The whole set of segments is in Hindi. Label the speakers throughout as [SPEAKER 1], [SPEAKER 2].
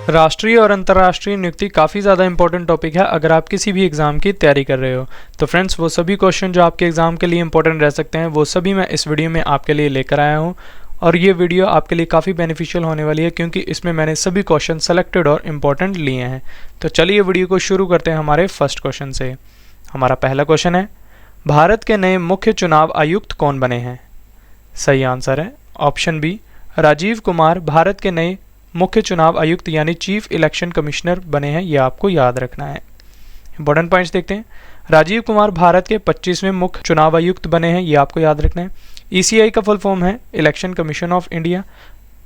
[SPEAKER 1] राष्ट्रीय और अंतर्राष्ट्रीय नियुक्ति काफ़ी ज़्यादा इंपॉर्टेंट टॉपिक है अगर आप किसी भी एग्ज़ाम की तैयारी कर रहे हो। तो फ्रेंड्स, वो सभी क्वेश्चन जो आपके एग्ज़ाम के लिए इंपॉर्टेंट रह सकते हैं वो सभी मैं इस वीडियो में आपके लिए लेकर आया हूँ। और ये वीडियो आपके लिए काफ़ी बेनिफिशियल होने वाली है क्योंकि इसमें मैंने सभी क्वेश्चन सेलेक्टेड और इम्पॉर्टेंट लिए हैं। तो चलिए वीडियो को शुरू करते हैं हमारे फर्स्ट क्वेश्चन से। हमारा पहला क्वेश्चन है, भारत के नए मुख्य चुनाव आयुक्त कौन बने हैं? सही आंसर है ऑप्शन बी, राजीव कुमार भारत के नए मुख्य चुनाव आयुक्त यानी चीफ इलेक्शन कमिश्नर बने हैं। ये आपको याद रखना है। इंपॉर्टेंट पॉइंट्स देखते हैं। राजीव कुमार भारत के 25वें मुख्य चुनाव आयुक्त बने हैं। ये आपको याद रखना है। ईसीआई का फुल फॉर्म है election commission of India.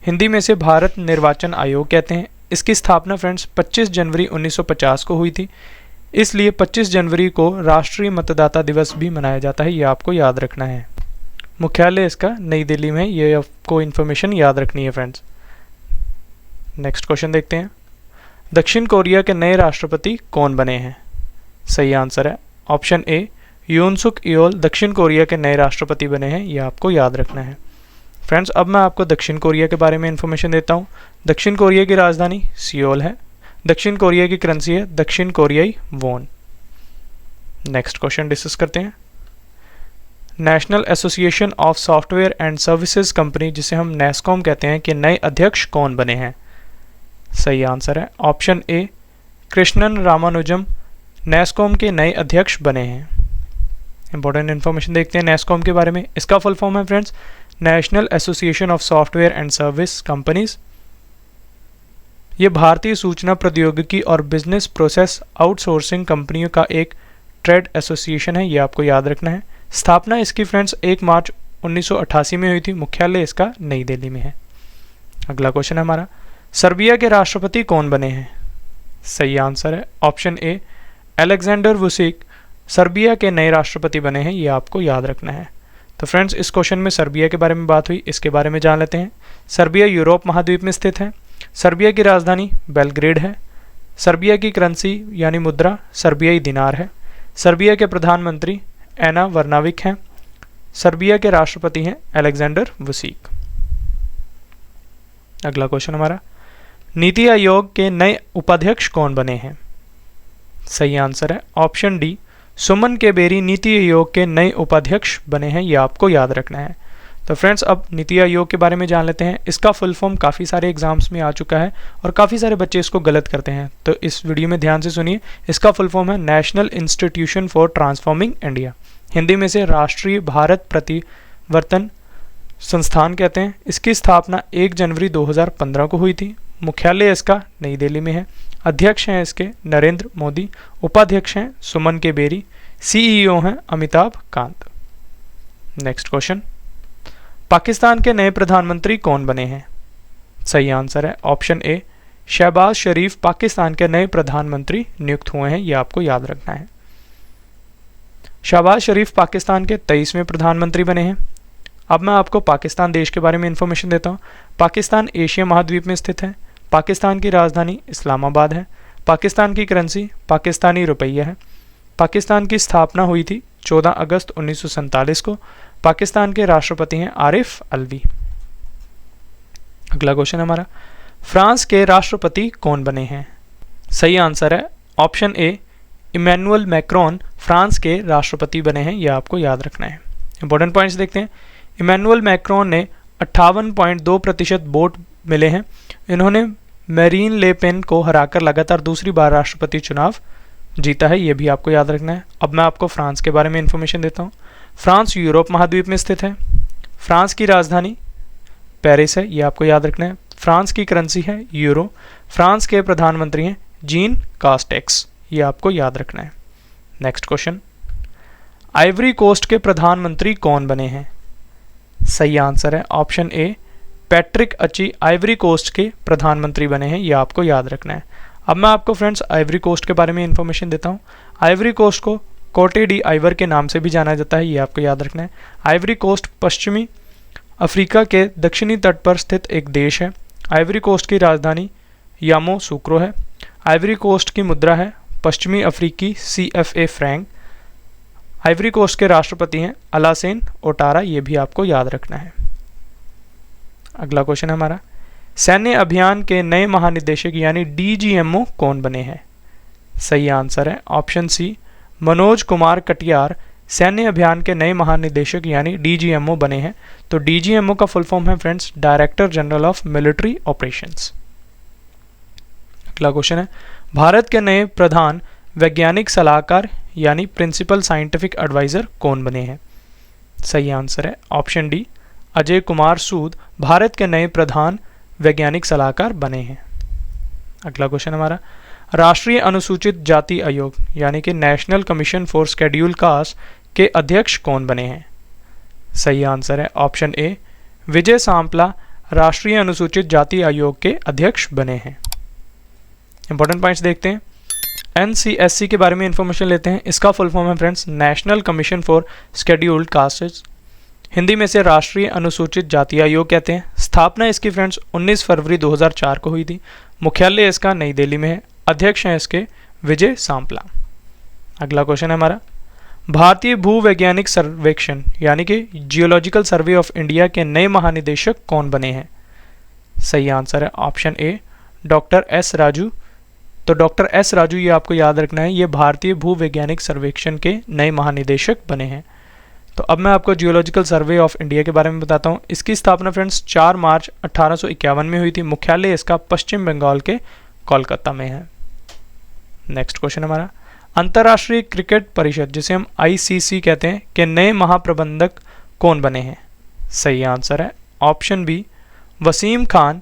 [SPEAKER 1] Hindi में से भारत निर्वाचन आयोग कहते हैं। इसकी स्थापना फ्रेंड्स 25 जनवरी 1950 को हुई थी, इसलिए 25 जनवरी को राष्ट्रीय मतदाता दिवस भी मनाया जाता है। ये आपको याद रखना है। मुख्यालय इसका नई दिल्ली में। ये आपको इन्फॉर्मेशन याद रखनी है फ्रेंड्स। नेक्स्ट क्वेश्चन देखते हैं। दक्षिण कोरिया के नए राष्ट्रपति कौन बने हैं? सही आंसर है ऑप्शन ए, यून सुक योल दक्षिण कोरिया के नए राष्ट्रपति बने हैं। ये आपको याद रखना है। फ्रेंड्स, अब मैं आपको दक्षिण कोरिया के बारे में इंफॉर्मेशन देता हूँ। दक्षिण कोरिया की राजधानी सियोल है। दक्षिण कोरिया की करेंसी है दक्षिण कोरियाई वॉन। नेक्स्ट क्वेश्चन डिस्कस करते हैं। National association of software and services company, जिसे हम नेस्कॉम कहते हैं, के नए अध्यक्ष कौन बने हैं? सही आंसर है ऑप्शन ए, कृष्णन रामानुजम नेस्कॉम के नए अध्यक्ष बने हैं। इंपॉर्टेंट इन्फॉर्मेशन देखते हैं नेस्कॉम के बारे में। इसका फुल फॉर्म है friends national association of software and service companies. ये भारतीय सूचना प्रौद्योगिकी और बिजनेस प्रोसेस आउटसोर्सिंग कंपनियों का एक ट्रेड एसोसिएशन है। ये आपको याद रखना है। स्थापना इसकी फ्रेंड्स 1 मार्च 1988 में हुई थी। मुख्यालय इसका नई दिल्ली में है। अगला क्वेश्चन है हमारा, सर्बिया के राष्ट्रपति कौन बने हैं? सही आंसर है ऑप्शन ए, अलेक्जेंडर वुसिक सर्बिया के नए राष्ट्रपति बने हैं। ये आपको याद रखना है। तो फ्रेंड्स, इस क्वेश्चन में सर्बिया के बारे में बात हुई, इसके बारे में जान लेते हैं। सर्बिया यूरोप महाद्वीप में स्थित है। सर्बिया की राजधानी बेलग्रेड है। सर्बिया की करेंसी यानी मुद्रा सर्बियाई दिनार है। सर्बिया के प्रधानमंत्री एना वर्नाविक हैं। सर्बिया के राष्ट्रपति हैं अलेक्जेंडर वुसिक। अगला क्वेश्चन हमारा, नीति आयोग के नए उपाध्यक्ष कौन बने हैं? सही आंसर है ऑप्शन डी, सुमन के बेरी नीति आयोग के नए उपाध्यक्ष बने हैं। ये आपको याद रखना है। तो फ्रेंड्स, अब नीति आयोग के बारे में जान लेते हैं। इसका फुल फॉर्म काफ़ी सारे एग्जाम्स में आ चुका है और काफ़ी सारे बच्चे इसको गलत करते हैं, तो इस वीडियो में ध्यान से सुनिए। इसका फुल फॉर्म है national institution for transforming India. Hindi में से राष्ट्रीय भारत प्रतिवर्तन संस्थान कहते हैं। इसकी स्थापना 1 जनवरी 2015 को हुई थी। मुख्यालय इसका नई दिल्ली में है। अध्यक्ष हैं इसके नरेंद्र मोदी। उपाध्यक्ष हैं सुमन के बेरी। सीईओ हैं अमिताभ कांत। नेक्स्ट क्वेश्चन, पाकिस्तान के नए प्रधानमंत्री कौन बने हैं? सही आंसर है ऑप्शन ए, शहबाज शरीफ पाकिस्तान के नए प्रधानमंत्री नियुक्त हुए हैं। यह आपको याद रखना है। शहबाज शरीफ पाकिस्तान के 23वें प्रधानमंत्री बने हैं। अब मैं आपको पाकिस्तान देश के बारे में इंफॉर्मेशन देता हूँ। पाकिस्तान एशिया महाद्वीप में स्थित है। पाकिस्तान की राजधानी इस्लामाबाद है। पाकिस्तान की करेंसी पाकिस्तानी रुपया है। पाकिस्तान की स्थापना हुई थी 14 अगस्त 1947 को। पाकिस्तान के राष्ट्रपति हैं आरिफ अलवी। अगला क्वेश्चन हमारा, फ्रांस के राष्ट्रपति कौन बने हैं? सही आंसर है option A, Emmanuel Macron France के राष्ट्रपति बने हैं। यह आपको याद रखना है। इंपॉर्टेंट पॉइंट्स देखते हैं। इमैनुअल मैक्रोन ने 58.2% वोट मिले हैं। इन्होंने मैरीन ले पेन को हराकर लगातार दूसरी बार राष्ट्रपति चुनाव जीता है। यह भी आपको याद रखना है। अब मैं आपको फ्रांस के बारे में इंफॉर्मेशन देता हूँ। फ्रांस यूरोप महाद्वीप में स्थित है। फ्रांस की राजधानी पेरिस है। यह आपको याद रखना है। फ्रांस की करेंसी है यूरो। फ्रांस के प्रधानमंत्री हैं जीन कास्टेक्स। ये आपको याद रखना है। नेक्स्ट क्वेश्चन, आइवरी कोस्ट के प्रधानमंत्री कौन बने हैं? सही आंसर है ऑप्शन ए, पैट्रिक अची आइवरी कोस्ट के प्रधानमंत्री बने हैं। ये आपको याद रखना है। अब मैं आपको फ्रेंड्स आइवरी कोस्ट के बारे में इंफॉर्मेशन देता हूँ। आइवरी कोस्ट को कोटे डी आइवर के नाम से भी जाना जाता है। ये आपको याद रखना है। आइवरी कोस्ट पश्चिमी अफ्रीका के दक्षिणी तट पर स्थित एक देश है। आइवरी कोस्ट की राजधानी यामोसूक्रो है। आइवरी कोस्ट की मुद्रा है पश्चिमी अफ्रीकी CFA फ्रैंक। आइवरी कोस्ट के राष्ट्रपति हैं अलासेन ओटारा। ये भी आपको याद रखना है। अगला क्वेश्चन है हमारा, सैन्य अभियान के नए महानिदेशक यानी डीजीएमओ कौन बने हैं? सही आंसर है ऑप्शन सी, मनोज कुमार कटियार सैन्य अभियान के नए महानिदेशक यानी डीजीएमओ बने हैं। तो डीजीएमओ का फुल फॉर्म है friends director general of military operations. अगला क्वेश्चन है, भारत के नए प्रधान वैज्ञानिक सलाहकार यानी प्रिंसिपल साइंटिफिक एडवाइजर कौन बने हैं? सही आंसर है ऑप्शन डी, अजय कुमार सूद भारत के नए प्रधान वैज्ञानिक सलाहकार बने हैं। अगला क्वेश्चन हमारा, राष्ट्रीय अनुसूचित जाति आयोग यानी कि national commission for scheduled caste के अध्यक्ष कौन बने हैं? सही आंसर है ऑप्शन ए, विजय सांपला राष्ट्रीय अनुसूचित जाति आयोग के अध्यक्ष बने हैं। इंपॉर्टेंट पॉइंट्स देखते हैं। एनसीएससी के बारे में इंफॉर्मेशन लेते हैं। इसका फुल फॉर्म है friends national commission for scheduled castes, Hindi में से राष्ट्रीय अनुसूचित जाति आयोग कहते हैं। स्थापना इसकी फ्रेंड्स 19 फरवरी 2004 को हुई थी। मुख्यालय इसका नई दिल्ली में है। अध्यक्ष हैं इसके विजय सांपला। अगला क्वेश्चन है हमारा, भारतीय भूवैज्ञानिक सर्वेक्षण यानी कि जियोलॉजिकल सर्वे ऑफ इंडिया के नए महानिदेशक कौन बने हैं? सही आंसर है option A, doctor S Raju. तो डॉक्टर एस राजू ये आपको याद रखना है, ये भारतीय भूवैज्ञानिक सर्वेक्षण के नए महानिदेशक बने हैं। तो अब मैं आपको जियोलॉजिकल सर्वे ऑफ इंडिया के बारे में बताता हूँ। इसकी स्थापना फ्रेंड्स 4 मार्च 1851 में हुई थी। मुख्यालय इसका पश्चिम बंगाल के कोलकाता में है। नेक्स्ट क्वेश्चन हमारा, अंतर्राष्ट्रीय क्रिकेट परिषद जिसे हम आईसीसी कहते हैं के नए महाप्रबंधक कौन बने हैं? सही आंसर है ऑप्शन बी, वसीम खान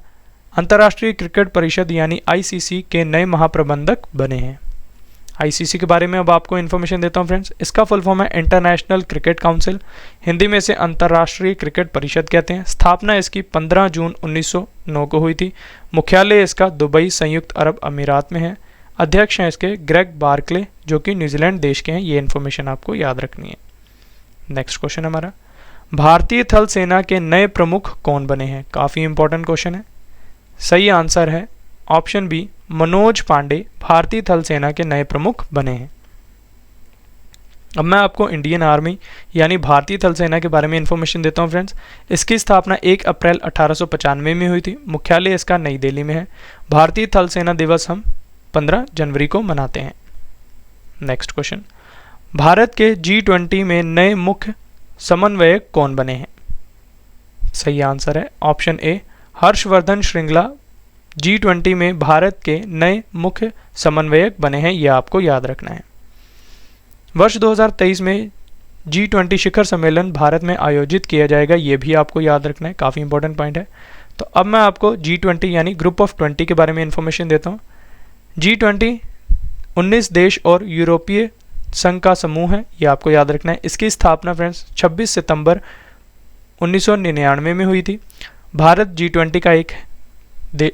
[SPEAKER 1] अंतर्राष्ट्रीय क्रिकेट परिषद यानी आईसीसी के नए महाप्रबंधक बने हैं। आईसीसी के बारे में अब आपको इन्फॉर्मेशन देता हूं फ्रेंड्स। इसका फुल फॉर्म है इंटरनेशनल क्रिकेट काउंसिल, हिंदी में से अंतर्राष्ट्रीय क्रिकेट परिषद कहते हैं। स्थापना इसकी 15 जून 1909 को हुई थी। मुख्यालय इसका दुबई संयुक्त अरब अमीरात में है। अध्यक्ष हैं इसके ग्रेग बार्कले जो कि न्यूजीलैंड देश के हैं। ये इन्फॉर्मेशन आपको याद रखनी है। नेक्स्ट क्वेश्चन हमारा, भारतीय थल सेना के नए प्रमुख कौन बने हैं? काफ़ी इंपॉर्टेंट क्वेश्चन है। सही आंसर है ऑप्शन बी, मनोज पांडे भारतीय थल सेना के नए प्रमुख बने हैं। अब मैं आपको इंडियन आर्मी यानी भारतीय थल सेना के बारे में इंफॉर्मेशन देता हूं फ्रेंड्स। इसकी स्थापना 1 अप्रैल 1895 में हुई थी। मुख्यालय इसका नई दिल्ली में है। भारतीय थल सेना दिवस हम 15 जनवरी को मनाते हैं। नेक्स्ट क्वेश्चन, भारत के G20 में नए मुख्य समन्वयक कौन बने हैं? सही आंसर है ऑप्शन ए, हर्षवर्धन श्रृंगला G20 में भारत के नए मुख्य समन्वयक बने हैं। यह आपको याद रखना है। वर्ष 2023 में G20 शिखर सम्मेलन भारत में आयोजित किया जाएगा। यह भी आपको याद रखना है, काफ़ी इंपॉर्टेंट पॉइंट है। तो अब मैं आपको G20 यानी ग्रुप ऑफ 20 के बारे में इंफॉर्मेशन देता हूँ। G20 19 देश और यूरोपीय संघ का समूह है। यह आपको याद रखना है। इसकी स्थापना फ्रेंड्स 26 सितंबर 1999 में हुई थी। भारत G20 का एक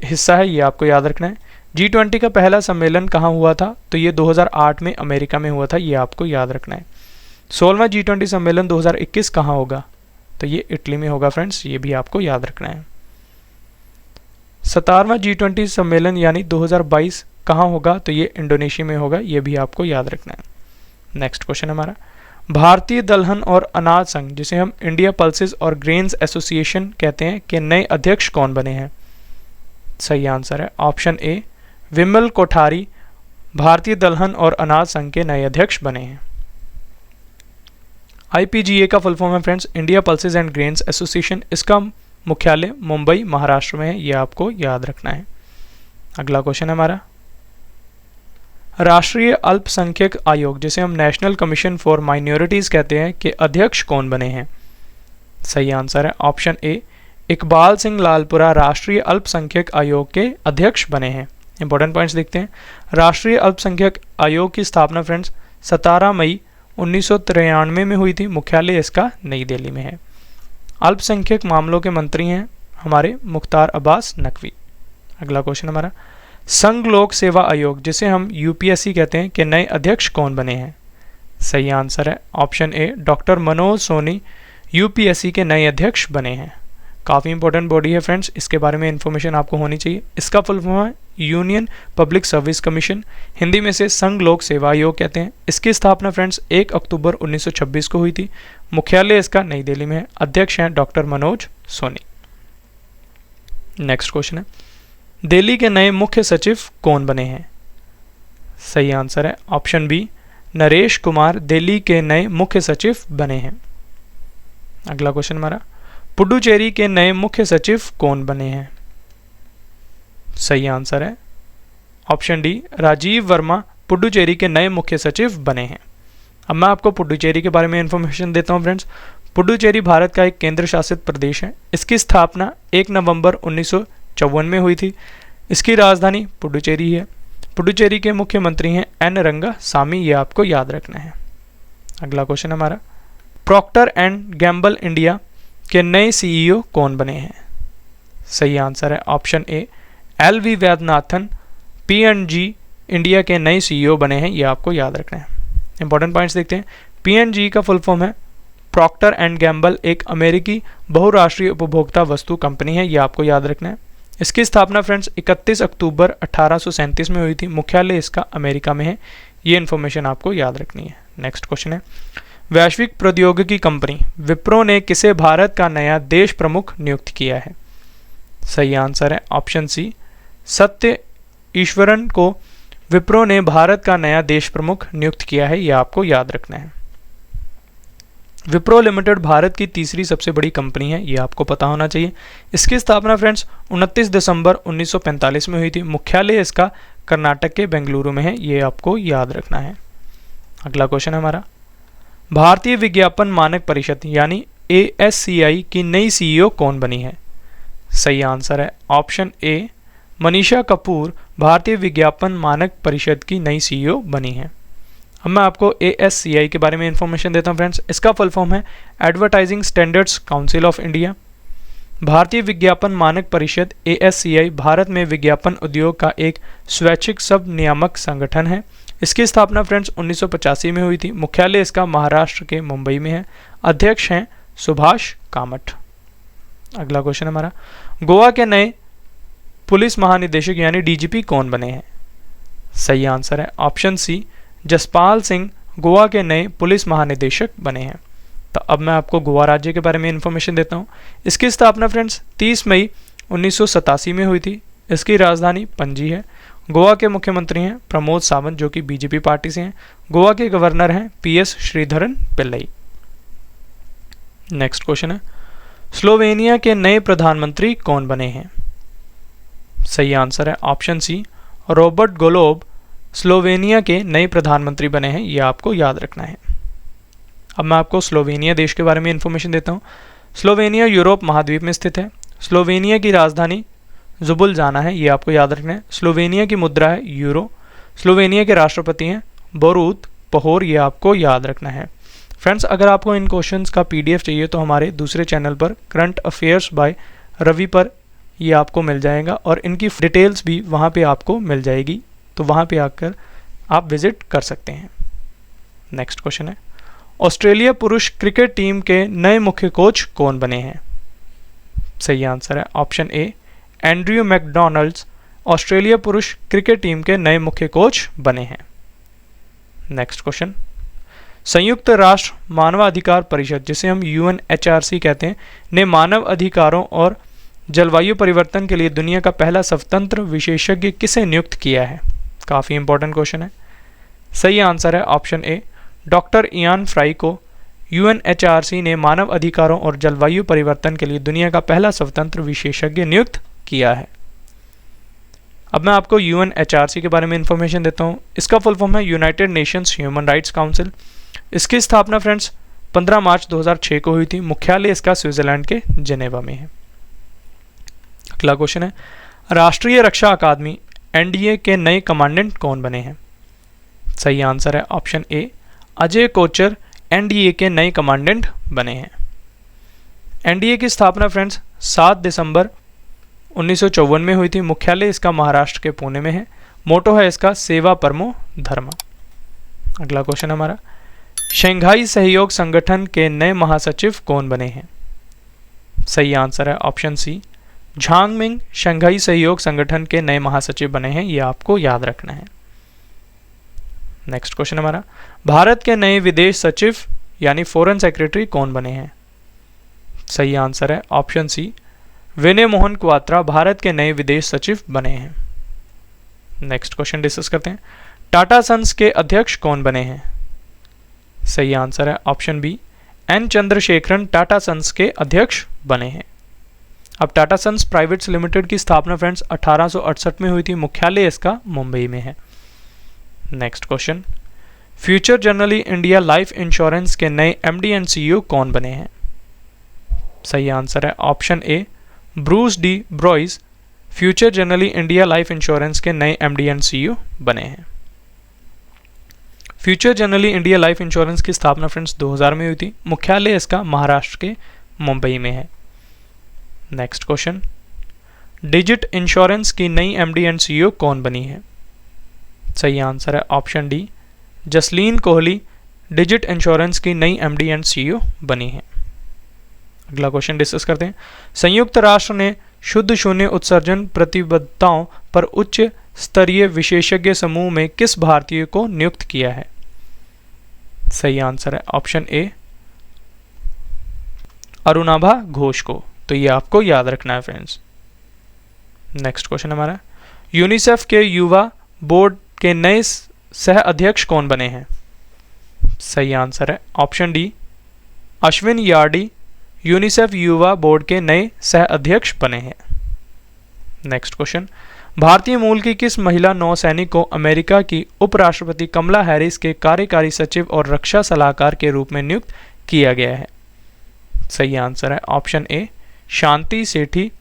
[SPEAKER 1] हिस्सा है। ये आपको याद रखना है। G20 का पहला सम्मेलन कहाँ हुआ था? तो ये 2008 में अमेरिका में हुआ था। ये आपको याद रखना है। 16वां G20 सम्मेलन 2021 कहाँ होगा? तो ये इटली में होगा फ्रेंड्स। ये भी आपको याद रखना है। 17वां G20 सम्मेलन यानी 2022 कहाँ होगा? तो ये इंडोनेशिया में होगा। ये भी आपको याद रखना है। नेक्स्ट क्वेश्चन हमारा, भारतीय दलहन और अनाज संघ जिसे हम इंडिया पल्सेस और ग्रेन्स एसोसिएशन कहते हैं के नए अध्यक्ष कौन बने हैं? सही आंसर है ऑप्शन ए, विमल कोठारी भारतीय दलहन और अनाज संघ के नए अध्यक्ष बने हैं। IPGA का फुल फॉर्म है friends India pulses and grains association. इसका मुख्यालय मुंबई महाराष्ट्र में है। यह आपको याद रखना है। अगला क्वेश्चन है हमारा, राष्ट्रीय अल्पसंख्यक आयोग जिसे हम नेशनल कमीशन फॉर माइनॉरिटीज कहते हैं के अध्यक्ष कौन बने हैं? सही आंसर है ऑप्शन ए, इकबाल सिंह लालपुरा राष्ट्रीय अल्पसंख्यक आयोग के अध्यक्ष बने हैं। इंपॉर्टेंट पॉइंट्स देखते हैं। राष्ट्रीय अल्पसंख्यक आयोग की स्थापना फ्रेंड्स 17 मई 1993 में हुई थी। मुख्यालय इसका नई दिल्ली में है। अल्पसंख्यक मामलों के मंत्री हैं हमारे मुख्तार अब्बास नकवी। अगला क्वेश्चन हमारा, संघ लोक सेवा आयोग जिसे हम UPSC कहते हैं के नए अध्यक्ष कौन बने हैं? सही आंसर है option A, doctor Manoj Soni UPSC के नए अध्यक्ष बने हैं। काफ़ी इंपॉर्टेंट बॉडी है फ्रेंड्स, इसके बारे में इंफॉर्मेशन आपको होनी चाहिए। इसका फुल फॉर्म है union public service commission, Hindi में से संघ लोक सेवा आयोग कहते हैं। इसकी स्थापना फ्रेंड्स 1 अक्टूबर 1926 को हुई थी। मुख्यालय इसका नई दिल्ली में है। अध्यक्ष हैं doctor Manoj Soni. Next question है, दिल्ली के नए मुख्य सचिव कौन बने हैं? सही आंसर है ऑप्शन बी, नरेश कुमार दिल्ली के नए मुख्य सचिव बने हैं। अगला क्वेश्चन हमारा, पुडुचेरी के नए मुख्य सचिव कौन बने हैं? सही आंसर है ऑप्शन डी, राजीव वर्मा पुडुचेरी के नए मुख्य सचिव बने हैं। अब मैं आपको पुडुचेरी के बारे में इंफॉर्मेशन देता हूं फ्रेंड्स। पुडुचेरी भारत का एक केंद्र शासित प्रदेश है। इसकी स्थापना 1 नवंबर 1954 में हुई थी। इसकी राजधानी पुडुचेरी है। पुडुचेरी के मुख्यमंत्री हैं एन रंगासामी, ये आपको याद रखना है। अगला क्वेश्चन हमारा, प्रॉक्टर एंड गैम्बल इंडिया के नए सीईओ कौन बने हैं? सही आंसर है ऑप्शन ए, एल.वी. वैद्यनाथन पी&जी इंडिया के नए सीईओ बने हैं, ये आपको याद रखना है। इंपॉर्टेंट पॉइंट्स देखते हैं। पी&जी का फुल फॉर्म है प्रॉक्टर एंड गैम्बल, एक अमेरिकी बहुराष्ट्रीय उपभोक्ता वस्तु कंपनी है, ये आपको याद रखना है। इसकी स्थापना फ्रेंड्स 31 अक्टूबर 1837 में हुई थी। मुख्यालय इसका अमेरिका में है, ये इन्फॉर्मेशन आपको याद रखनी है। नेक्स्ट क्वेश्चन है, वैश्विक प्रौद्योगिकी कंपनी विप्रो ने किसे भारत का नया देश प्रमुख नियुक्त किया है? सही आंसर है ऑप्शन सी, सत्य ईश्वरन को विप्रो ने भारत का नया देश प्रमुख नियुक्त किया है, यह आपको याद रखना है। विप्रो लिमिटेड भारत की तीसरी सबसे बड़ी कंपनी है, यह आपको पता होना चाहिए। इसकी स्थापना फ्रेंड्स 29 दिसंबर 1945 में हुई थी। मुख्यालय इसका कर्नाटक के बेंगलुरु में है, ये आपको याद रखना है। अगला क्वेश्चन है हमारा, भारतीय विज्ञापन मानक परिषद यानी ASCI की नई सीईओ कौन बनी है? सही आंसर है ऑप्शन ए, मनीषा कपूर भारतीय विज्ञापन मानक परिषद की नई सीईओ बनी है। अब मैं आपको ASCI के बारे में इंफॉर्मेशन देता हूं फ्रेंड्स। इसका फुल फॉर्म है advertising standards council of India. भारतीय विज्ञापन मानक परिषद ASCI भारत में विज्ञापन उद्योग का एक स्वैच्छिक सब नियामक संगठन है। इसकी स्थापना फ्रेंड्स 1985 में हुई थी। मुख्यालय इसका महाराष्ट्र के मुंबई में है। अध्यक्ष हैं सुभाष कामत। अगला क्वेश्चन हमारा, गोवा के नए पुलिस महानिदेशक यानी DGP कौन बने हैं? सही आंसर है ऑप्शन सी, जसपाल सिंह गोवा के नए पुलिस महानिदेशक बने हैं। तो अब मैं आपको गोवा राज्य के बारे में इंफॉर्मेशन देता हूं। इसकी स्थापना फ्रेंड्स 30 मई 1987 में हुई थी। इसकी राजधानी पणजी है। गोवा के मुख्यमंत्री हैं प्रमोद सावंत, जो कि BJP पार्टी से हैं। गोवा के गवर्नर हैं PS Sreedharan Pillai. Next question है, स्लोवेनिया के नए प्रधानमंत्री कौन बने हैं? सही आंसर है ऑप्शन सी, रॉबर्ट गोलोब स्लोवेनिया के नए प्रधानमंत्री बने हैं, यह आपको याद रखना है। अब मैं आपको स्लोवेनिया देश के बारे में इंफॉर्मेशन देता हूँ। स्लोवेनिया यूरोप महाद्वीप में स्थित है। स्लोवेनिया की राजधानी जुबुलजाना है, ये आपको याद रखना है। स्लोवेनिया की मुद्रा है यूरो। स्लोवेनिया के राष्ट्रपति हैं बोरूत पहोर, ये आपको याद रखना है। फ्रेंड्स, अगर आपको इन क्वेश्चंस का PDF चाहिए तो हमारे दूसरे चैनल पर करंट अफेयर्स बाय रवि पर ये आपको मिल जाएगा और इनकी डिटेल्स भी वहाँ पे आपको मिल जाएगी, तो वहाँ पे आकर आप विजिट कर सकते हैं। नेक्स्ट क्वेश्चन है, ऑस्ट्रेलिया पुरुष क्रिकेट टीम के नए मुख्य कोच कौन बने हैं? सही आंसर है ऑप्शन ए, एंड्रयू मैकडॉनल्ड्स ऑस्ट्रेलिया पुरुष क्रिकेट टीम के नए मुख्य कोच बने हैं। नेक्स्ट क्वेश्चन, संयुक्त राष्ट्र मानवाधिकार परिषद, जिसे हम UNHRC कहते हैं, ने मानव अधिकारों और जलवायु परिवर्तन के लिए दुनिया का पहला स्वतंत्र विशेषज्ञ किसे नियुक्त किया है? काफ़ी इंपॉर्टेंट क्वेश्चन है। सही आंसर है option A, doctor Ian fry को UNHRC ने मानव अधिकारों और जलवायु परिवर्तन के लिए दुनिया का पहला स्वतंत्र विशेषज्ञ नियुक्त किया है। अब मैं आपको UNHRC के बारे में इंफॉर्मेशन देता हूँ। इसका फुल फॉर्म है United Nations human rights council. इसकी स्थापना फ्रेंड्स 15 मार्च 2006 को हुई थी। मुख्यालय इसका स्विट्जरलैंड के जेनेवा में है। अगला क्वेश्चन है, राष्ट्रीय रक्षा अकादमी NDA के नए कमांडेंट कौन बने हैं? सही आंसर है option A, Ajay Kochhar NDA के नए कमांडेंट बने हैं। NDA की स्थापना फ्रेंड्स 7 दिसंबर 1954 में हुई थी। मुख्यालय इसका महाराष्ट्र के पुणे में है। मोटो है इसका सेवा परमो धर्मा। अगला क्वेश्चन हमारा, शंघाई सहयोग संगठन के नए महासचिव कौन बने हैं? सही आंसर है option C, Zhang Ming Shanghai सहयोग संगठन के नए महासचिव बने हैं, यह आपको याद रखना है। नेक्स्ट क्वेश्चन हमारा, भारत के नए विदेश सचिव यानी फॉरेन सेक्रेटरी कौन बने हैं? सही आंसर है ऑप्शन सी, विनय मोहन क्वात्रा भारत के नए विदेश सचिव बने हैं। नेक्स्ट क्वेश्चन डिस्कस करते हैं। टाटा सन्स के अध्यक्ष कौन बने हैं? सही आंसर है option B, N Chandrasekaran Tata Sons के अध्यक्ष बने हैं। अब टाटा सन्स प्राइवेट लिमिटेड की स्थापना फ्रेंड्स 1868 में हुई थी। मुख्यालय इसका मुंबई में है। Next question, future Generali India life insurance के नए एमडी एंड सीईओ कौन बने हैं? सही आंसर है option A, Bruce de Broize Future Generali India life insurance के नए एमडी एंड सीईओ बने हैं। Future Generali India life insurance की स्थापना फ्रेंड्स 2000 में हुई थी। मुख्यालय इसका महाराष्ट्र के मुंबई में है। नेक्स्ट क्वेश्चन, डिजिट इंश्योरेंस की नई एमडी एंड सीईओ कौन बनी है? सही आंसर है option D, Jasleen Kohli digit insurance की नई एमडी एंड सीईओ बनी है। अगला क्वेश्चन डिस्कस करते हैं। संयुक्त राष्ट्र ने शुद्ध शून्य उत्सर्जन प्रतिबद्धताओं पर उच्च स्तरीय विशेषज्ञ समूह में किस भारतीय को नियुक्त किया है? सही आंसर है ऑप्शन ए, अरुणाभा घोष को। तो ये आपको याद रखना है फ्रेंड्स। नेक्स्ट क्वेश्चन हमारा, यूनिसेफ के युवा बोर्ड के नए सह अध्यक्ष कौन बने हैं? सही आंसर है ऑप्शन डी, अश्विन यार्डी यूनिसेफ युवा बोर्ड के नए सह अध्यक्ष बने हैं। नेक्स्ट क्वेश्चन, भारतीय मूल की किस महिला नौसैनिक को अमेरिका की उपराष्ट्रपति कमला हैरिस के कार्यकारी सचिव और रक्षा सलाहकार के रूप में नियुक्त किया गया है? सही आंसर है ऑप्शन ए, शांति सेठी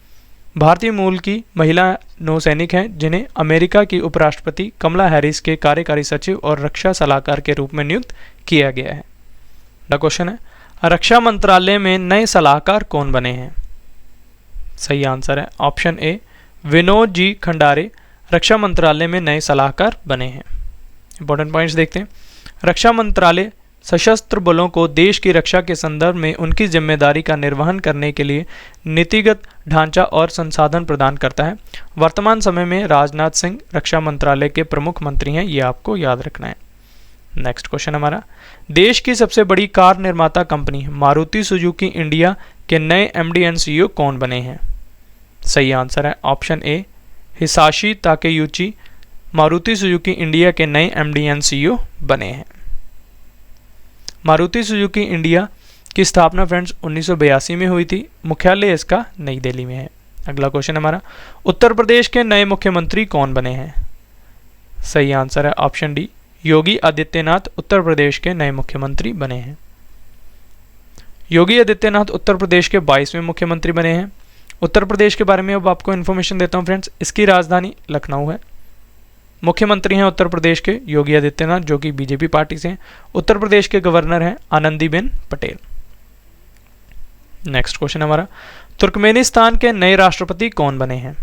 [SPEAKER 1] भारतीय मूल की महिला नौसैनिक हैं जिन्हें अमेरिका की उपराष्ट्रपति कमला हैरिस के कार्यकारी सचिव और रक्षा सलाहकार के रूप में नियुक्त किया गया है। अगला क्वेश्चन है, रक्षा मंत्रालय में नए सलाहकार कौन बने हैं? सही आंसर है ऑप्शन ए, विनोद जी खंडारे रक्षा मंत्रालय में नए सलाहकार बने हैं। इंपॉर्टेंट पॉइंट्स देखते हैं। रक्षा मंत्रालय सशस्त्र बलों को देश की रक्षा के संदर्भ में उनकी जिम्मेदारी का निर्वहन करने के लिए नीतिगत ढांचा और संसाधन प्रदान करता है। वर्तमान समय में राजनाथ सिंह रक्षा मंत्रालय के प्रमुख मंत्री हैं, ये आपको याद रखना है। नेक्स्ट क्वेश्चन हमारा, देश की सबसे बड़ी कार निर्माता कंपनी मारुति सुजुकी इंडिया के नए एमडी एंड सीईओ कौन बने हैं? सही आंसर है option A, Hisashi Takeuchi Maruti Suzuki India के नए एमडी एंड सीईओ बने हैं। मारुति सुजुकी इंडिया की स्थापना फ्रेंड्स 1982 में हुई थी। मुख्यालय इसका नई दिल्ली में है। अगला क्वेश्चन हमारा, उत्तर प्रदेश के नए मुख्यमंत्री कौन बने हैं? सही आंसर है ऑप्शन डी, योगी आदित्यनाथ उत्तर प्रदेश के नए मुख्यमंत्री बने हैं। योगी आदित्यनाथ उत्तर प्रदेश के 22वें मुख्यमंत्री बने हैं। उत्तर प्रदेश के बारे में अब आपको इन्फॉर्मेशन देता हूं फ्रेंड्स। इसकी राजधानी लखनऊ है। मुख्यमंत्री हैं उत्तर प्रदेश के योगी आदित्यनाथ जो कि बीजेपी पार्टी से हैं। उत्तर प्रदेश के गवर्नर हैं आनंदीबेन पटेल। नेक्स्ट क्वेश्चन हमारा, तुर्कमेनिस्तान के नए राष्ट्रपति कौन बने हैं?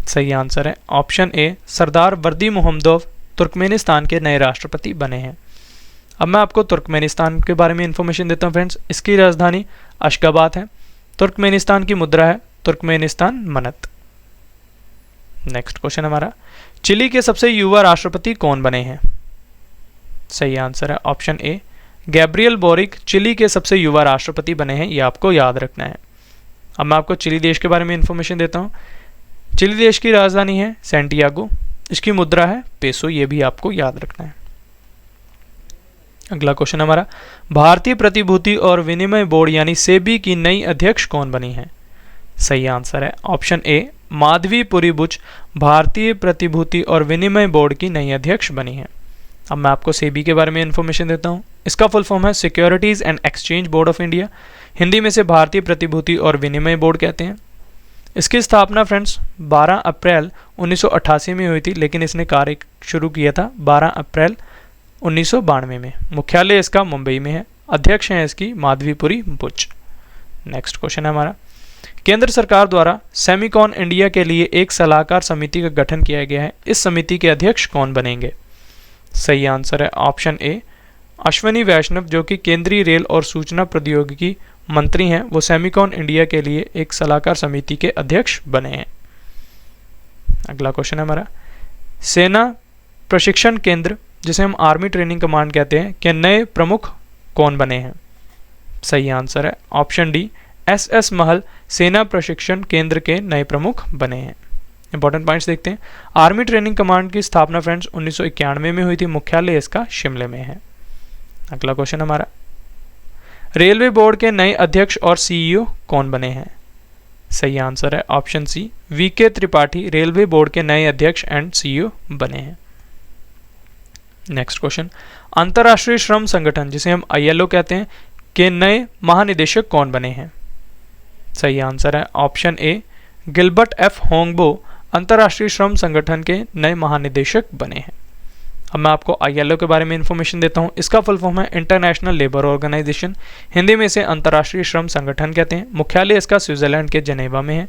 [SPEAKER 1] सही आंसर है ऑप्शन ए, सरदार वर्दी मोहम्मदोव तुर्कमेनिस्तान के नए राष्ट्रपति बने हैं। अब मैं आपको तुर्कमेनिस्तान के बारे में इंफॉर्मेशन देता हूं फ्रेंड्स। इसकी राजधानी अशगाबाद है। तुर्कमेनिस्तान की मुद्रा है तुर्कमेनिस्तान मनत। नेक्स्ट क्वेश्चन हमारा, चिली के सबसे युवा राष्ट्रपति कौन बने हैं? सही आंसर है option A, Gabriel Boric Chile के सबसे युवा राष्ट्रपति बने हैं। ये आपको याद रखना है। अब मैं आपको चिली देश के बारे में इंफॉर्मेशन देता हूँ। चिली देश की राजधानी है सैंटियागो। इसकी मुद्रा है पेसो। ये भी आपको याद रखना है। अगला क्वेश्चन हमारा, भारतीय प्रतिभूति और विनिमय बोर्ड यानी सेबी की नई अध्यक्ष कौन बनी है? सही आंसर है ऑप्शन ए, माधवी पुरी बुच भारतीय प्रतिभूति और विनिमय बोर्ड की नई अध्यक्ष बनी है। अब मैं आपको सेबी के बारे में इंफॉर्मेशन देता हूँ। इसका फुल फॉर्म है securities and exchange board of India. Hindi में से भारतीय प्रतिभूति और विनिमय बोर्ड कहते हैं। इसकी स्थापना फ्रेंड्स 12 अप्रैल 1988 में हुई थी, लेकिन इसने कार्य शुरू किया था 12 अप्रैल 1992 में। मुख्यालय इसका मुंबई में है। अध्यक्ष हैं इसकी माधवीपुरी बुच। नेक्स्ट क्वेश्चन है हमारा, केंद्र सरकार द्वारा सेमिकॉन इंडिया के लिए एक सलाहकार समिति का गठन किया गया है। इस समिति के अध्यक्ष कौन बनेंगे? सही आंसर है ऑप्शन ए, अश्वनी वैष्णव जो कि केंद्रीय रेल और सूचना प्रौद्योगिकी मंत्री हैं। वो सेमिकॉन इंडिया के लिए एक सलाहकार समिति के अध्यक्ष बने हैं। अगला क्वेश्चन है हमारा, सेना प्रशिक्षण केंद्र जिसे हम आर्मी ट्रेनिंग कमांड कहते हैं के नए प्रमुख कौन बने हैं? सही आंसर है ऑप्शन डी, एस महल सेना प्रशिक्षण केंद्र के नए प्रमुख बने हैं। इंपॉर्टेंट पॉइंट्स देखते हैं। आर्मी ट्रेनिंग कमांड की स्थापना फ्रेंड्स 1991 में हुई थी, मुख्यालय इसका शिमले में है। अगला क्वेश्चन हमारा, रेलवे बोर्ड के नए अध्यक्ष और सीईओ कौन बने हैं? सही आंसर है option C, VK Tripathi railway board के नए अध्यक्ष एंड सीईओ बने हैं। नेक्स्ट क्वेश्चन, अंतर्राष्ट्रीय श्रम संगठन जिसे हम ILO कहते हैं के नए महानिदेशक कौन बने हैं? सही आंसर है ऑप्शन ए, गिलबर्ट एफ होंगबो अंतर्राष्ट्रीय श्रम संगठन के नए महानिदेशक बने हैं। अब मैं आपको ILO के बारे में इंफॉर्मेशन देता हूं। इसका फुल फॉर्म है इंटरनेशनल लेबर ऑर्गेनाइजेशन, हिंदी में इसे अंतर्राष्ट्रीय श्रम संगठन कहते हैं। मुख्यालय इसका स्विट्जरलैंड के जेनेवा में है।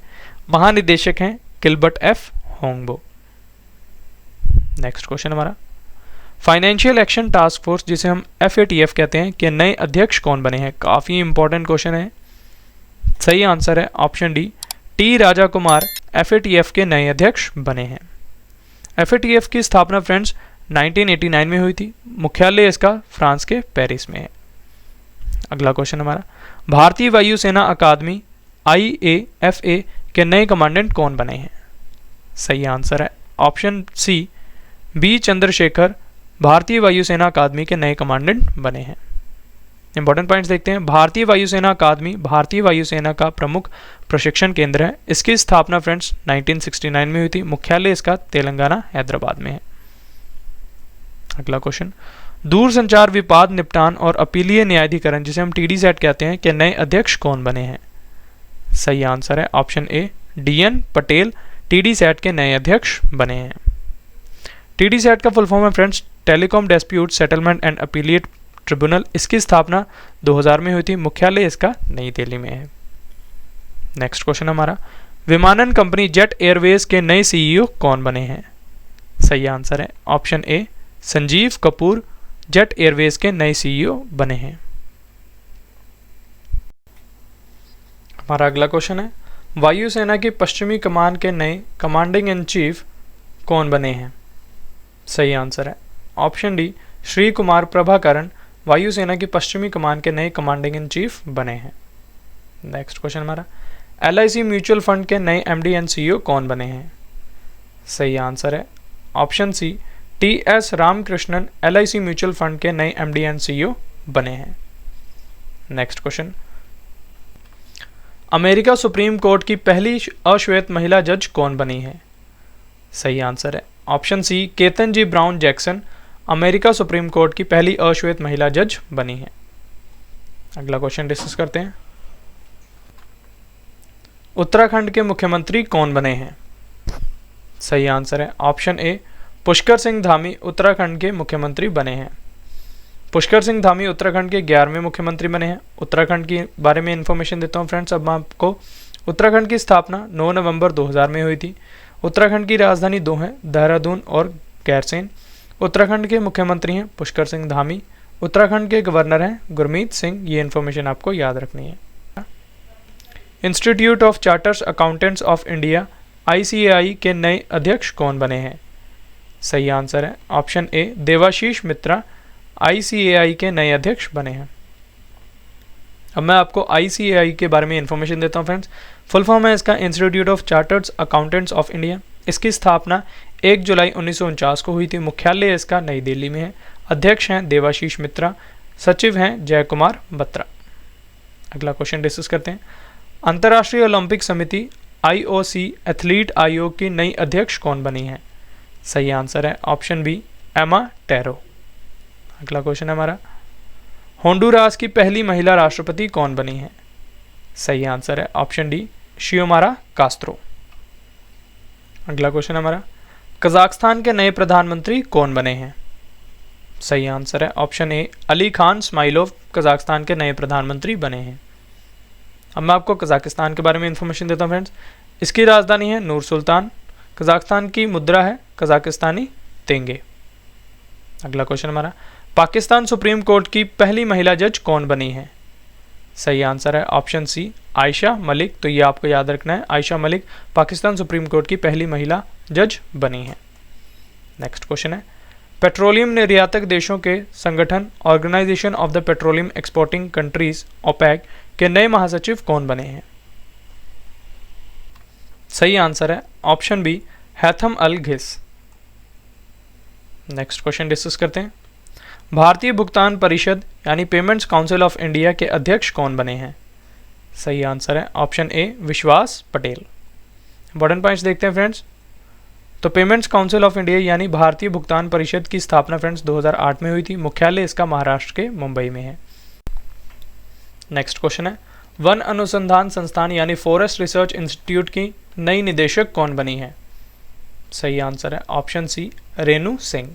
[SPEAKER 1] महानिदेशक हैं Gilbert F Houngbo. Next question हमारा, फाइनेंशियल एक्शन टास्क फोर्स जिसे हम FATF कहते हैं के नए अध्यक्ष कौन बने हैं? काफी इंपॉर्टेंट क्वेश्चन है। सही आंसर है option D, T Raja Kumar FATF के नए अध्यक्ष बने हैं। FATF की स्थापना फ्रेंड्स 1989 में हुई थी। मुख्यालय इसका फ्रांस के पेरिस में है। अगला क्वेश्चन हमारा, भारतीय वायुसेना अकादमी IAFA के नए कमांडेंट कौन बने हैं? सही आंसर है ऑप्शन सी, बी चंद्रशेखर भारतीय वायुसेना अकादमी के नए कमांडेंट बने हैं। इंपॉर्टेंट पॉइंट्स देखते हैं। भारतीय वायुसेना अकादमी भारतीय वायुसेना का प्रमुख प्रशिक्षण केंद्र है। इसकी स्थापना फ्रेंड्स 1969 में हुई थी। मुख्यालय इसका तेलंगाना हैदराबाद में है। अगला क्वेश्चन, दूरसंचार विवाद निपटान और अपीलीय न्यायाधिकरण जिसे हम TDSAT कहते हैं के नए अध्यक्ष कौन बने हैं? सही आंसर है ऑप्शन ए, DN पटेल TDSAT के नए अध्यक्ष बने हैं। TDSAT का फुल फॉर्म है friends telecom dispute settlement and appellate tribunal. इसकी स्थापना 2000 में हुई थी। मुख्यालय इसका नई दिल्ली में है। नेक्स्ट क्वेश्चन हमारा, विमानन कंपनी जेट एयरवेज के नए CEO कौन बने हैं? सही आंसर है ऑप्शन ए, संजीव कपूर जेट एयरवेज के नए CEO बने हैं। हमारा अगला क्वेश्चन है, वायुसेना की पश्चिमी कमान के नए कमांडिंग इन चीफ कौन बने हैं? सही आंसर है ऑप्शन डी, श्री कुमार प्रभाकरण वायुसेना की पश्चिमी कमान के नए कमांडिंग इन चीफ बने हैं। नेक्स्ट क्वेश्चन हमारा, LIC म्यूचुअल फंड के नए MD एंड CEO कौन बने हैं? सही आंसर है option C, TS Ramakrishnan LIC mutual fund के नए MD एंड CEO बने हैं। Next question, America supreme court की पहली अश्वेत महिला जज कौन बनी है? सही आंसर है option C, Ketanji Brown Jackson America supreme court की पहली अश्वेत महिला जज बनी है। अगला क्वेश्चन डिस्कस करते हैं। उत्तराखंड के मुख्यमंत्री कौन बने हैं? सही आंसर है ऑप्शन ए, पुष्कर सिंह धामी उत्तराखंड के मुख्यमंत्री बने हैं। पुष्कर सिंह धामी उत्तराखंड के 11वें मुख्यमंत्री बने हैं। उत्तराखंड के बारे में इंफॉर्मेशन देता हूं फ्रेंड्स। अब मैं आपको, उत्तराखंड की स्थापना 9 नवंबर 2000 में हुई थी। उत्तराखंड की राजधानी 2 है, देहरादून और गैरसैंण। उत्तराखंड के मुख्यमंत्री हैं पुष्कर सिंह धामी। उत्तराखंड के गवर्नर हैं गुरमीत सिंह। ये इन्फॉर्मेशन आपको याद रखनी है। Institute of charters accountants of India ICAI के नए अध्यक्ष कौन बने हैं? सही आंसर है option A, Devashish Mitra ICAI के नए अध्यक्ष बने हैं। अब मैं आपको ICAI के बारे में इंफॉर्मेशन देता हूं फ्रेंड्स। फुल फॉर्म है इसका institute of chartered accountants of India. इसकी स्थापना 1 जुलाई 1949 को हुई थी। मुख्यालय इसका नई दिल्ली में है। अध्यक्ष हैं देवाशीष मित्रा, सचिव हैं जय कुमार बत्रा। अगला क्वेश्चन डिस्कस करते हैं। अंतर्राष्ट्रीय ओलंपिक समिति IOC एथलीट आयोग की नई अध्यक्ष कौन बनी है? सही आंसर है ऑप्शन बी, एमा टेरो। अगला क्वेश्चन है हमारा, होंडुरास की पहली महिला राष्ट्रपति कौन बनी है? सही आंसर है ऑप्शन डी, शियोमारा कास्त्रो। अगला क्वेश्चन हमारा, कजाकिस्तान के नए प्रधानमंत्री कौन बने हैं? सही आंसर है option A, Alikhan Smailov Kazakhstan के नए प्रधानमंत्री बने हैं। अब मैं आपको कजाकिस्तान के बारे में इंफॉर्मेशन देता हूं फ्रेंड्स। इसकी राजधानी है नूर सुल्तान। कजाकिस्तान की मुद्रा है कजाकिस्तानी तेंगे। अगला क्वेश्चन हमारा, पाकिस्तान सुप्रीम कोर्ट की पहली महिला जज कौन बनी है? सही आंसर है ऑप्शन सी, आयशा मलिक। तो ये आपको याद रखना है, आयशा मलिक पाकिस्तान सुप्रीम कोर्ट की पहली महिला जज बनी है। नेक्स्ट क्वेश्चन है, पेट्रोलियम निर्यातक देशों के संगठन organisation of the petroleum exporting countries OPEC के नए महासचिव कौन बने हैं? सही आंसर है ऑप्शन बी, हैथम अल घिस। नेक्स्ट क्वेश्चन डिस्कस करते हैं। भारतीय भुगतान परिषद यानी पेमेंट्स काउंसिल ऑफ इंडिया के अध्यक्ष कौन बने हैं? सही आंसर है ऑप्शन ए, विश्वास पटेल। इंपॉर्टेंट पॉइंट्स देखते हैं फ्रेंड्स। तो पेमेंट्स काउंसिल ऑफ इंडिया यानी भारतीय भुगतान परिषद की स्थापना फ्रेंड्स 2008 में हुई थी। मुख्यालय इसका महाराष्ट्र के मुंबई में है। नेक्स्ट क्वेश्चन है, वन अनुसंधान संस्थान यानी फॉरेस्ट रिसर्च इंस्टीट्यूट की नई निदेशक कौन बनी है? सही आंसर है option C, Renu Singh.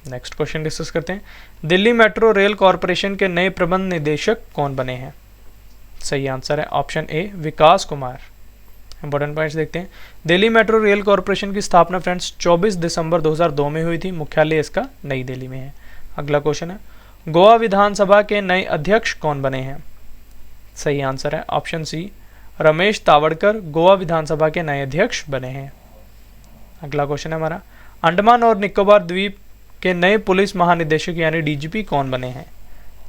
[SPEAKER 1] Next question discuss करते हैं। दिल्ली मेट्रो रेल कॉरपोरेशन के नए प्रबंध निदेशक कौन बने हैं? सही आंसर है option A, Vikas Kumar. Important points देखते हैं। दिल्ली मेट्रो रेल कॉरपोरेशन की स्थापना फ्रेंड्स 24 दिसंबर 2002 में हुई थी। मुख्यालय इसका नई दिल्ली में है। अगला क्वेश्चन है, गोवा विधानसभा के नए अध्यक्ष कौन बने हैं? सही आंसर है ऑप्शन सी, रमेश तावड़कर गोवा विधानसभा के नए अध्यक्ष बने हैं। अगला क्वेश्चन है हमारा, अंडमान और निकोबार द्वीप के नए पुलिस महानिदेशक यानी डीजीपी कौन बने हैं?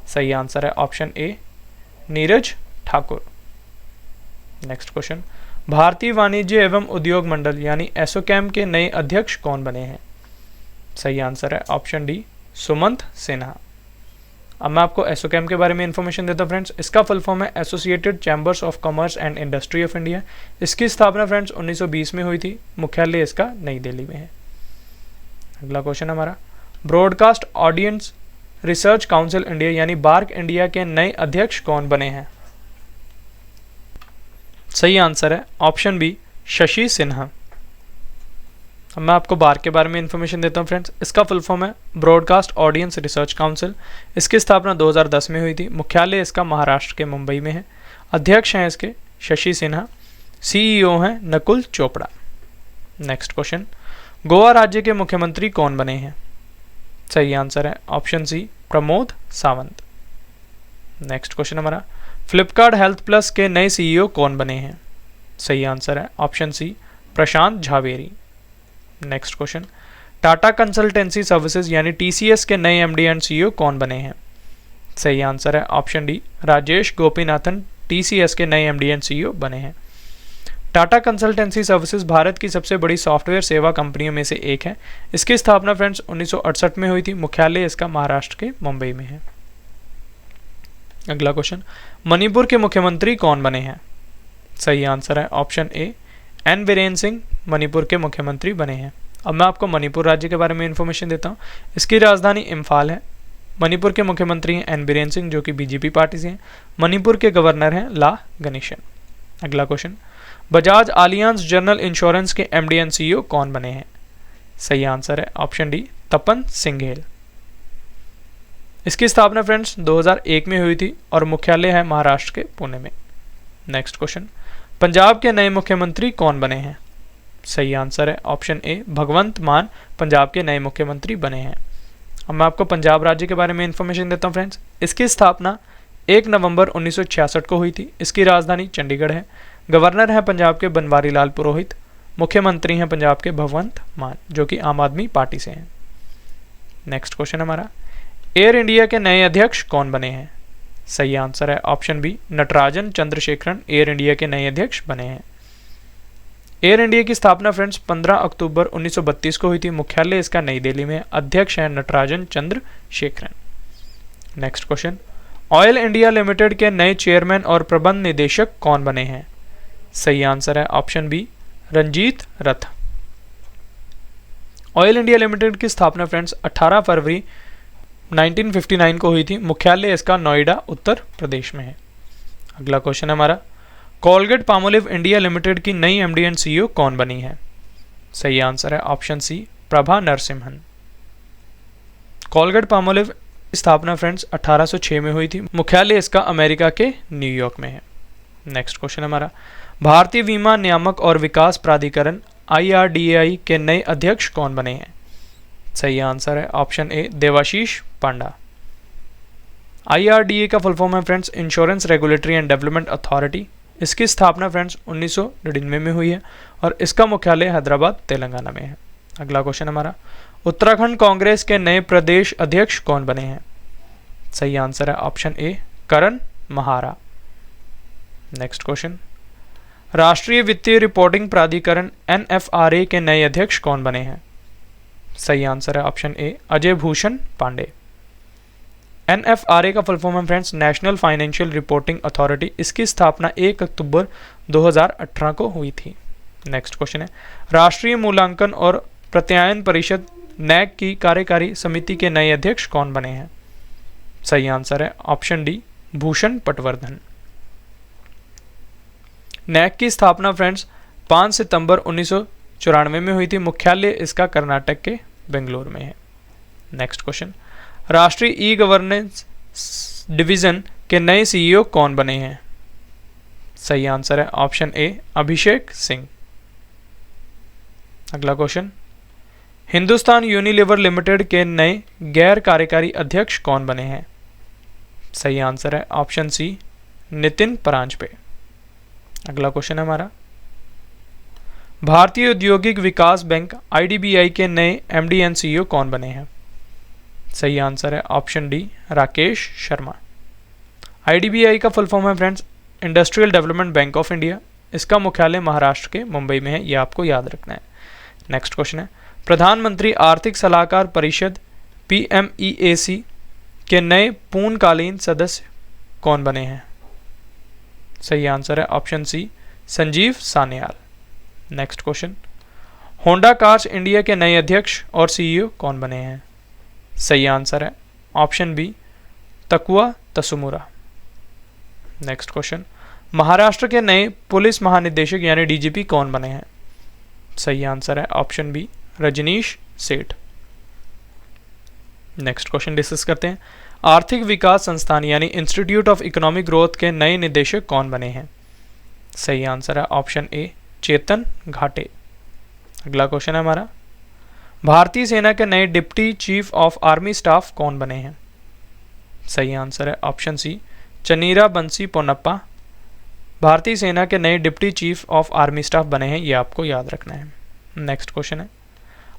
[SPEAKER 1] सही आंसर है ऑप्शन ए, नीरज ठाकुर। नेक्स्ट क्वेश्चन, भारतीय वाणिज्य एवं उद्योग मंडल यानी एसोचैम के नए अध्यक्ष कौन बने हैं? सही आंसर है ऑप्शन डी, सुमंत सिन्हा। अब मैं आपको एसोचैम के बारे में इंफॉर्मेशन देता हूँ फ्रेंड्स। इसका फुल फॉर्म है associated chambers of commerce and industry of India. इसकी स्थापना फ्रेंड्स 1920 में हुई थी। मुख्यालय इसका नई दिल्ली में है। अगला क्वेश्चन हमारा, broadcast audience research council India यानी बार्क इंडिया के नए अध्यक्ष कौन बने हैं? सही आंसर है ऑप्शन बी, शशि सिन्हा। अब मैं आपको बार्क के बारे में इंफॉर्मेशन देता हूं फ्रेंड्स। इसका फुल फॉर्म है ब्रॉडकास्ट ऑडियंस रिसर्च काउंसिल। इसकी स्थापना 2010 में हुई थी। मुख्यालय इसका महाराष्ट्र के मुंबई में है। अध्यक्ष हैं इसके शशि सिन्हा। सीईओ हैं नकुल चोपड़ा। नेक्स्ट क्वेश्चन, गोवा राज्य के मुख्यमंत्री कौन बने हैं? सही आंसर है option C, Pramod Sawant. Next question हमारा, फ्लिपकार्ट हेल्थ प्लस के नए सीईओ कौन बने हैं? सही आंसर है option C, Prashant Jhaveri. Next question, Tata consultancy services यानी टीसीएस के नए एमडी एंड सीईओ कौन बने हैं? सही आंसर है option D, Rajesh Gopinathan TCS के नए एमडी एंड सीईओ बने हैं। टाटा कंसल्टेंसी सर्विसेज भारत की सबसे बड़ी सॉफ्टवेयर सेवा कंपनियों में से एक है। इसकी स्थापना फ्रेंड्स 1968 में हुई थी। मुख्यालय इसका महाराष्ट्र के मुंबई में है। अगला क्वेश्चन, मणिपुर के मुख्यमंत्री कौन बने हैं? सही आंसर है option A, N Biren Singh Manipur के मुख्यमंत्री बने हैं। अब मैं आपको मणिपुर राज्य के बारे में इंफॉर्मेशन देता हूँ। इसकी राजधानी इम्फाल है। मणिपुर के मुख्यमंत्री हैं एन बीरेन सिंह जो कि बीजेपी पार्टी से हैं। मणिपुर के गवर्नर हैं ला गणेशन। अगला question, Bajaj Allianz general insurance के एमडी एंड सीईओ कौन बने हैं? सही आंसर है ऑप्शन डी, तपन सिंघेल। इसकी स्थापना फ्रेंड्स 2001 में हुई थी और मुख्यालय है महाराष्ट्र के पुणे में। नेक्स्ट क्वेश्चन, पंजाब के नए मुख्यमंत्री कौन बने हैं? सही आंसर है ऑप्शन ए, भगवंत मान पंजाब के नए मुख्यमंत्री बने हैं। अब मैं आपको पंजाब राज्य के बारे में इंफॉर्मेशन देता हूँ फ्रेंड्स। इसकी स्थापना 1 नवंबर 1966 को हुई थी। इसकी राजधानी चंडीगढ़ है। गवर्नर हैं पंजाब के बनवारी लाल पुरोहित। मुख्यमंत्री हैं पंजाब के भगवंत मान जो कि आम आदमी पार्टी से हैं। नेक्स्ट क्वेश्चन हमारा, एयर इंडिया के नए अध्यक्ष कौन बने हैं? सही आंसर है option B, Natarajan Chandrasekaran Air India के नए अध्यक्ष बने हैं। एयर इंडिया की स्थापना फ्रेंड्स 15 अक्टूबर 1932 को हुई थी। मुख्यालय इसका नई दिल्ली में। अध्यक्ष हैं Natarajan Chandrasekaran. Next question, oil India limited के नए चेयरमैन और प्रबंध निदेशक कौन बने हैं? सही आंसर है ऑप्शन बी, रंजीत रथ। ऑयल इंडिया लिमिटेड की स्थापना फ्रेंड्स 18 फरवरी 1959 को हुई थी। मुख्यालय इसका नोएडा उत्तर प्रदेश में है। अगला क्वेश्चन हमारा, कोलगेट पामोलिव इंडिया लिमिटेड की नई एमडी एंड सीईओ कौन बनी है? सही आंसर है option C, Prabha Narasimhan. Colgate Palmolive स्थापना फ्रेंड्स 1806 में हुई थी। मुख्यालय इसका अमेरिका के न्यूयॉर्क में है। नेक्स्ट क्वेश्चन हमारा, भारतीय बीमा नियामक और विकास प्राधिकरण IRDAI के नए अध्यक्ष कौन बने हैं? सही आंसर है option A, Devashish Panda. IRDA का फुल फॉर्म है friends insurance regulatory and development authority. इसकी स्थापना फ्रेंड्स 1999 में हुई है और इसका मुख्यालय हैदराबाद तेलंगाना में है। अगला क्वेश्चन हमारा, उत्तराखंड कांग्रेस के नए प्रदेश अध्यक्ष कौन बने हैं? सही आंसर है ऑप्शन ए, करण महारा। नेक्स्ट क्वेश्चन, राष्ट्रीय वित्तीय रिपोर्टिंग प्राधिकरण NFRA के नए अध्यक्ष कौन बने हैं? सही आंसर है option A, Ajay Bhushan Pandey. NFRA का फुल फॉर्म है friends national financial reporting authority. इसकी स्थापना 1 अक्टूबर 2018 को हुई थी। नेक्स्ट क्वेश्चन है, राष्ट्रीय मूल्यांकन और प्रत्यायन परिषद NAC की कार्यकारी समिति के नए अध्यक्ष कौन बने हैं? सही आंसर है option D, Bhushan Patwardhan. NAC की स्थापना फ्रेंड्स 5 सितंबर 1994 में हुई थी। मुख्यालय इसका कर्नाटक के बेंगलोर में है। नेक्स्ट क्वेश्चन, राष्ट्रीय ई गवर्नेंस डिवीजन के नए CEO कौन बने हैं? सही आंसर है ऑप्शन ए, अभिषेक सिंह। अगला क्वेश्चन, हिंदुस्तान यूनिलीवर लिमिटेड के नए गैर कार्यकारी अध्यक्ष कौन बने हैं? सही आंसर है ऑप्शन सी, नितिन परांजपे। अगला क्वेश्चन है हमारा, भारतीय औद्योगिक विकास बैंक IDBI के नए MD एंड CEO कौन बने हैं? सही आंसर है option D, Rakesh Sharma. IDBI का फुल फॉर्म है friends industrial development bank of India. इसका मुख्यालय महाराष्ट्र के मुंबई में है, यह आपको याद रखना है। नेक्स्ट क्वेश्चन है, प्रधानमंत्री आर्थिक सलाहकार परिषद PMEAC के नए पूर्णकालीन सदस्य कौन बने हैं? सही आंसर है option C, Sanjeev Sanyal. Next question, Honda cars India के नए अध्यक्ष और CEO कौन बने हैं? सही आंसर है option B, Takuya Tsumura. Next question, Maharashtra के नए पुलिस महानिदेशक यानी DGP कौन बने हैं? सही आंसर है ऑप्शन बी, रजनीश सेठ। नेक्स्ट क्वेश्चन डिस्कस करते हैं, आर्थिक विकास संस्थान यानी इंस्टीट्यूट ऑफ इकोनॉमिक ग्रोथ के नए निदेशक कौन बने हैं? सही आंसर है ऑप्शन ए, चेतन घाटे। अगला क्वेश्चन है हमारा, भारतीय सेना के नए deputy chief of army staff कौन बने हैं? सही आंसर है ऑप्शन सी, चनीरा बंसी पोनप्पा भारतीय सेना के नए deputy chief of army staff बने हैं, ये आपको याद रखना है। नेक्स्ट क्वेश्चन है,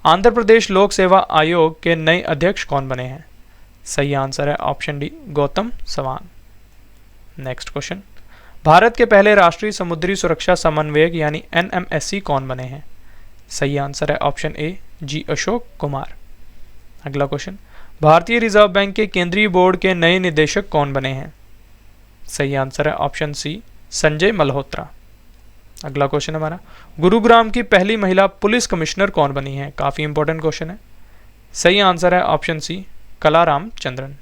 [SPEAKER 1] आंध्र प्रदेश लोक सेवा आयोग के नए अध्यक्ष कौन बने हैं? सही आंसर है ऑप्शन डी, गौतम सवांग। नेक्स्ट क्वेश्चन, भारत के पहले राष्ट्रीय समुद्री सुरक्षा समन्वयक यानी NMSC कौन बने हैं? सही आंसर है ऑप्शन ए, जी अशोक कुमार। अगला क्वेश्चन, भारतीय रिजर्व बैंक के केंद्रीय बोर्ड के नए निदेशक कौन बने हैं? सही आंसर है ऑप्शन सी, संजय मल्होत्रा। अगला क्वेश्चन हमारा, गुरुग्राम की पहली महिला पुलिस कमिश्नर कौन बनी है? काफी इंपॉर्टेंट क्वेश्चन है। सही आंसर है option C, Kalaram Chandran.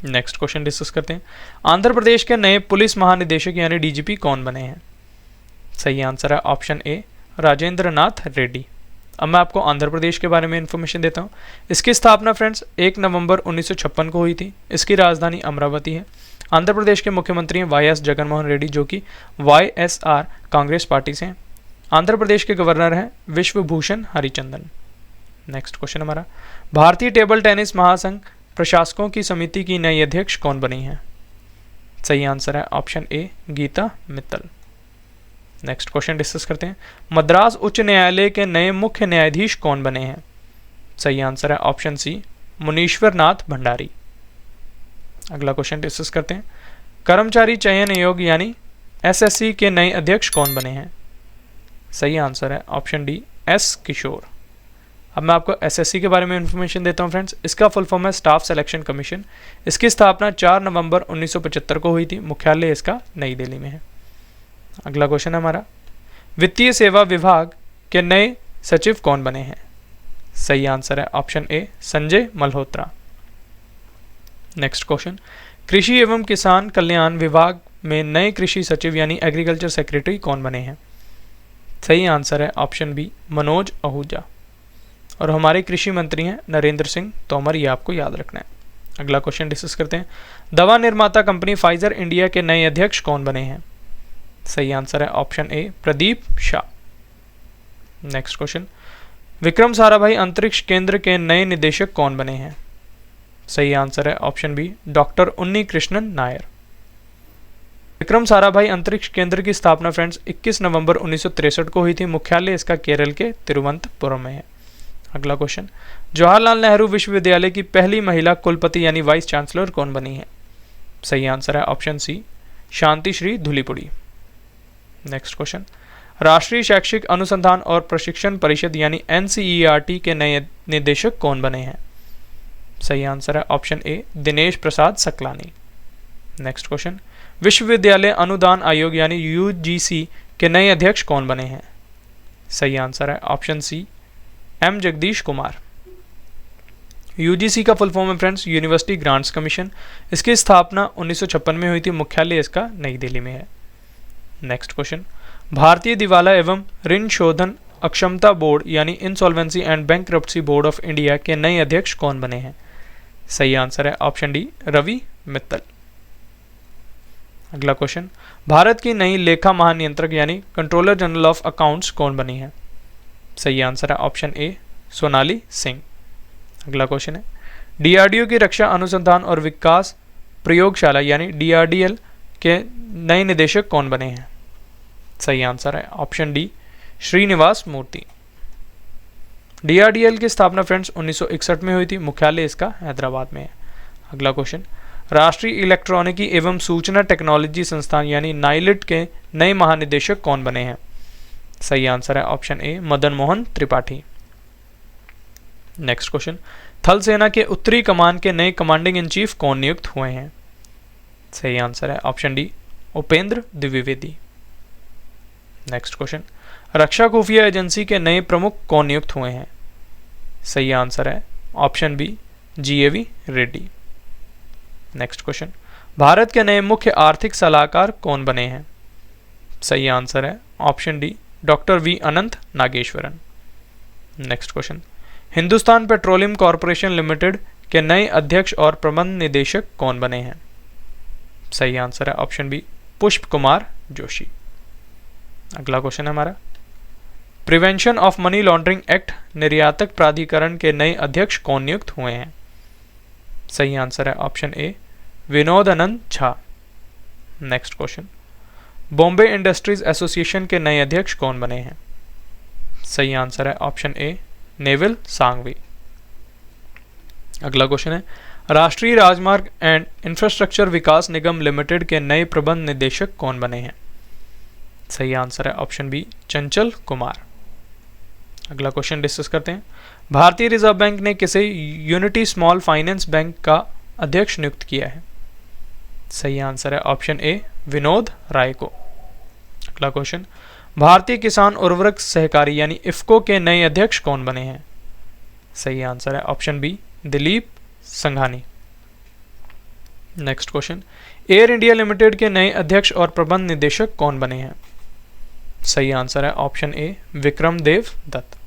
[SPEAKER 1] Next question discuss करते हैं, आंध्र प्रदेश के नए पुलिस महानिदेशक यानी DGP कौन बने हैं? सही आंसर है ऑप्शन ए, राजेंद्र नाथ रेड्डी। अब मैं आपको आंध्र प्रदेश के बारे में इंफॉर्मेशन देता हूँ। इसकी स्थापना फ्रेंड्स 1 नवंबर 1956 को हुई थी। इसकी राजधानी अमरावती है। आंध्र प्रदेश के मुख्यमंत्री हैं YS जगनमोहन रेड्डी, जो कि YSR कांग्रेस पार्टी से हैं। आंध्र प्रदेश के गवर्नर हैं विश्वभूषण हरिचंदन। नेक्स्ट क्वेश्चन हमारा, भारतीय टेबल टेनिस महासंघ प्रशासकों की समिति की नई अध्यक्ष कौन बनी है? सही आंसर है option A, Geeta Mittal. Next question discuss करते हैं, मद्रास उच्च न्यायालय के नए मुख्य न्यायाधीश कौन बने हैं? सही आंसर है ऑप्शन सी, मुनीश्वर नाथ भंडारी। अगला क्वेश्चन डिस्कस करते हैं, कर्मचारी चयन आयोग यानी SSC के नए अध्यक्ष कौन बने हैं? सही आंसर है ऑप्शन डी, S किशोर। अब मैं आपको SSC के बारे में इंफॉर्मेशन देता हूं फ्रेंड्स। इसका फुल फॉर्म है स्टाफ सिलेक्शन कमीशन। इसकी स्थापना 4 नवंबर 1975 को हुई थी। मुख्यालय इसका नई दिल्ली में है। अगला क्वेश्चन है हमारा, वित्तीय सेवा विभाग के नए सचिव कौन बने हैं? सही आंसर है ऑप्शन ए, संजय मल्होत्रा। नेक्स्ट क्वेश्चन, कृषि एवं किसान कल्याण विभाग में नए कृषि सचिव यानी एग्रीकल्चर सेक्रेटरी कौन बने हैं? सही आंसर है ऑप्शन बी, मनोज आहूजा। और हमारे कृषि मंत्री हैं नरेंद्र सिंह तोमर, ये आपको याद रखना है। अगला क्वेश्चन डिस्कस करते हैं, दवा निर्माता कंपनी फाइजर इंडिया के नए अध्यक्ष कौन बने हैं? सही आंसर है ऑप्शन ए, प्रदीप शाह। नेक्स्ट क्वेश्चन, विक्रम साराभाई अंतरिक्ष केंद्र के नए निदेशक कौन बने हैं? सही आंसर है ऑप्शन बी, डॉक्टर उन्नी कृष्णन नायर। विक्रम साराभाई अंतरिक्ष केंद्र की स्थापना फ्रेंड्स 21 नवंबर 1963 को हुई थी। मुख्यालय इसका केरल के तिरुवनंतपुरम में है। अगला क्वेश्चन, जवाहरलाल नेहरू विश्वविद्यालय की पहली महिला कुलपति यानी वाइस चांसलर कौन बनी है? सही आंसर है ऑप्शन सी शांति श्री धुलीपुड़ी। नेक्स्ट क्वेश्चन, राष्ट्रीय शैक्षिक अनुसंधान और प्रशिक्षण परिषद यानी NCERT के नए निदेशक कौन बने हैं? सही आंसर है ऑप्शन ए दिनेश प्रसाद सकलानी। नेक्स्ट क्वेश्चन, विश्वविद्यालय अनुदान आयोग यानी UGC के नए अध्यक्ष कौन बने हैं? सही आंसर है option C M Jagadish Kumar. UGC का फुल फॉर्म है फ्रेंड्स यूनिवर्सिटी ग्रांट्स कमीशन। इसकी स्थापना 1956 में हुई थी, मुख्यालय इसका नई दिल्ली में है। नेक्स्ट क्वेश्चन, भारतीय दिवाला एवं ऋण शोधन अक्षमता बोर्ड यानी insolvency and bankruptcy board of India के नए अध्यक्ष कौन बने हैं? सही आंसर है ऑप्शन डी रवि मित्तल। अगला क्वेश्चन, भारत की नई लेखा महानियंत्रक यानी कंट्रोलर जनरल ऑफ अकाउंट्स कौन बनी है? सही आंसर है ऑप्शन ए सोनाली सिंह। अगला क्वेश्चन है, DRDO की रक्षा अनुसंधान और विकास प्रयोगशाला यानी DRDL के नए निदेशक कौन बने हैं? सही आंसर है ऑप्शन डी श्रीनिवास मूर्ति। DRDL की स्थापना फ्रेंड्स 1961 में हुई थी, मुख्यालय इसका हैदराबाद में है। अगला क्वेश्चन, राष्ट्रीय इलेक्ट्रॉनिकी एवं सूचना टेक्नोलॉजी संस्थान यानी नाइलिट के नए महानिदेशक कौन बने हैं? सही आंसर है ऑप्शन ए मदन मोहन त्रिपाठी। नेक्स्ट क्वेश्चन, थल सेना के उत्तरी कमान के नए कमांडिंग इन चीफ कौन नियुक्त हुए हैं? सही आंसर है option D Upendra Dwivedi. Next question, रक्षा खुफिया एजेंसी के नए प्रमुख कौन नियुक्त हुए हैं? सही आंसर है option B GAV Reddy. Next question, Bharat के नए मुख्य आर्थिक सलाहकार कौन बने हैं? सही आंसर है option D doctor V Anantha Nageswaran. Next question, Hindustan petroleum corporation limited के नए अध्यक्ष और प्रबंध निदेशक कौन बने हैं? सही आंसर है ऑप्शन बी पुष्प कुमार जोशी। अगला क्वेश्चन है हमारा, prevention of money laundering act निर्यातक प्राधिकरण के नए अध्यक्ष कौन नियुक्त हुए हैं? सही आंसर है ऑप्शन ए विनोद आनंद Jha. Next question, Bombay industries association के नए अध्यक्ष कौन बने हैं? सही आंसर है ऑप्शन ए नेविल सांघवी। अगला क्वेश्चन है, राष्ट्रीय राजमार्ग and infrastructure Vikas Nigam limited के नए प्रबंध निदेशक कौन बने हैं? सही आंसर है ऑप्शन बी चंचल कुमार। अगला क्वेश्चन डिस्कस करते हैं, भारतीय रिजर्व बैंक ने किसे यूनिटी स्मॉल फाइनेंस बैंक का अध्यक्ष नियुक्त किया है? सही आंसर है ऑप्शन ए विनोद राय को। अगला क्वेश्चन, भारतीय किसान उर्वरक सहकारी यानी इफ्को के नए अध्यक्ष कौन बने हैं? सही आंसर है option B Dilip Sanghani. Next question, Air India limited के नए अध्यक्ष और प्रबंध निदेशक कौन बने हैं? सही आंसर है ऑप्शन ए विक्रम देव दत्त।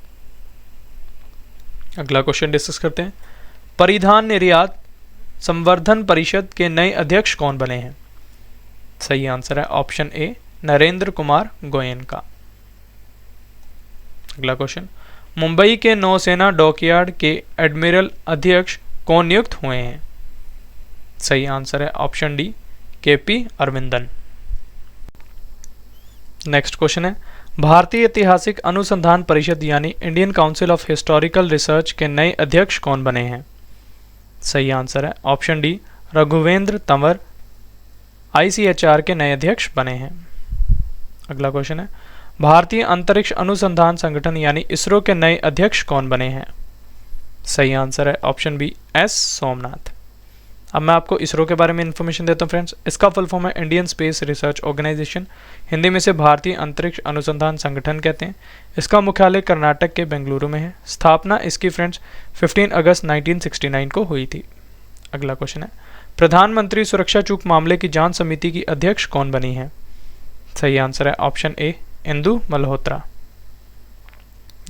[SPEAKER 1] अगला क्वेश्चन डिस्कस करते हैं, परिधान निर्यात संवर्धन परिषद के नए अध्यक्ष कौन बने हैं? सही आंसर है ऑप्शन ए नरेंद्र कुमार गोयनका। अगला क्वेश्चन, मुंबई के नौसेना डॉकयार्ड के एडमिरल अध्यक्ष कौन नियुक्त हुए हैं? सही आंसर है option D KP Aravindan. Next question है, भारतीय ऐतिहासिक अनुसंधान परिषद यानी Indian council of historical research के नए अध्यक्ष कौन बने हैं? सही आंसर है option D Raghuvendra Tanwar ICHR के नए अध्यक्ष बने हैं। अगला क्वेश्चन है, भारतीय अंतरिक्ष अनुसंधान संगठन यानी इसरो के नए अध्यक्ष कौन बने हैं? सही आंसर है ऑप्शन बी S सोमनाथ। अब मैं आपको इसरो के बारे में इंफॉर्मेशन देता हूँ फ्रेंड्स। इसका फुल फॉर्म है Indian space research organisation, Hindi में से भारतीय अंतरिक्ष अनुसंधान संगठन कहते हैं। इसका मुख्यालय कर्नाटक के बेंगलुरु में है। स्थापना इसकी फ्रेंड्स 15 अगस्त 1969 को हुई थी। अगला क्वेश्चन है, प्रधानमंत्री सुरक्षा चूक मामले की जांच समिति की अध्यक्ष कौन बनी है? सही आंसर है ऑप्शन ए Indu Malhotra.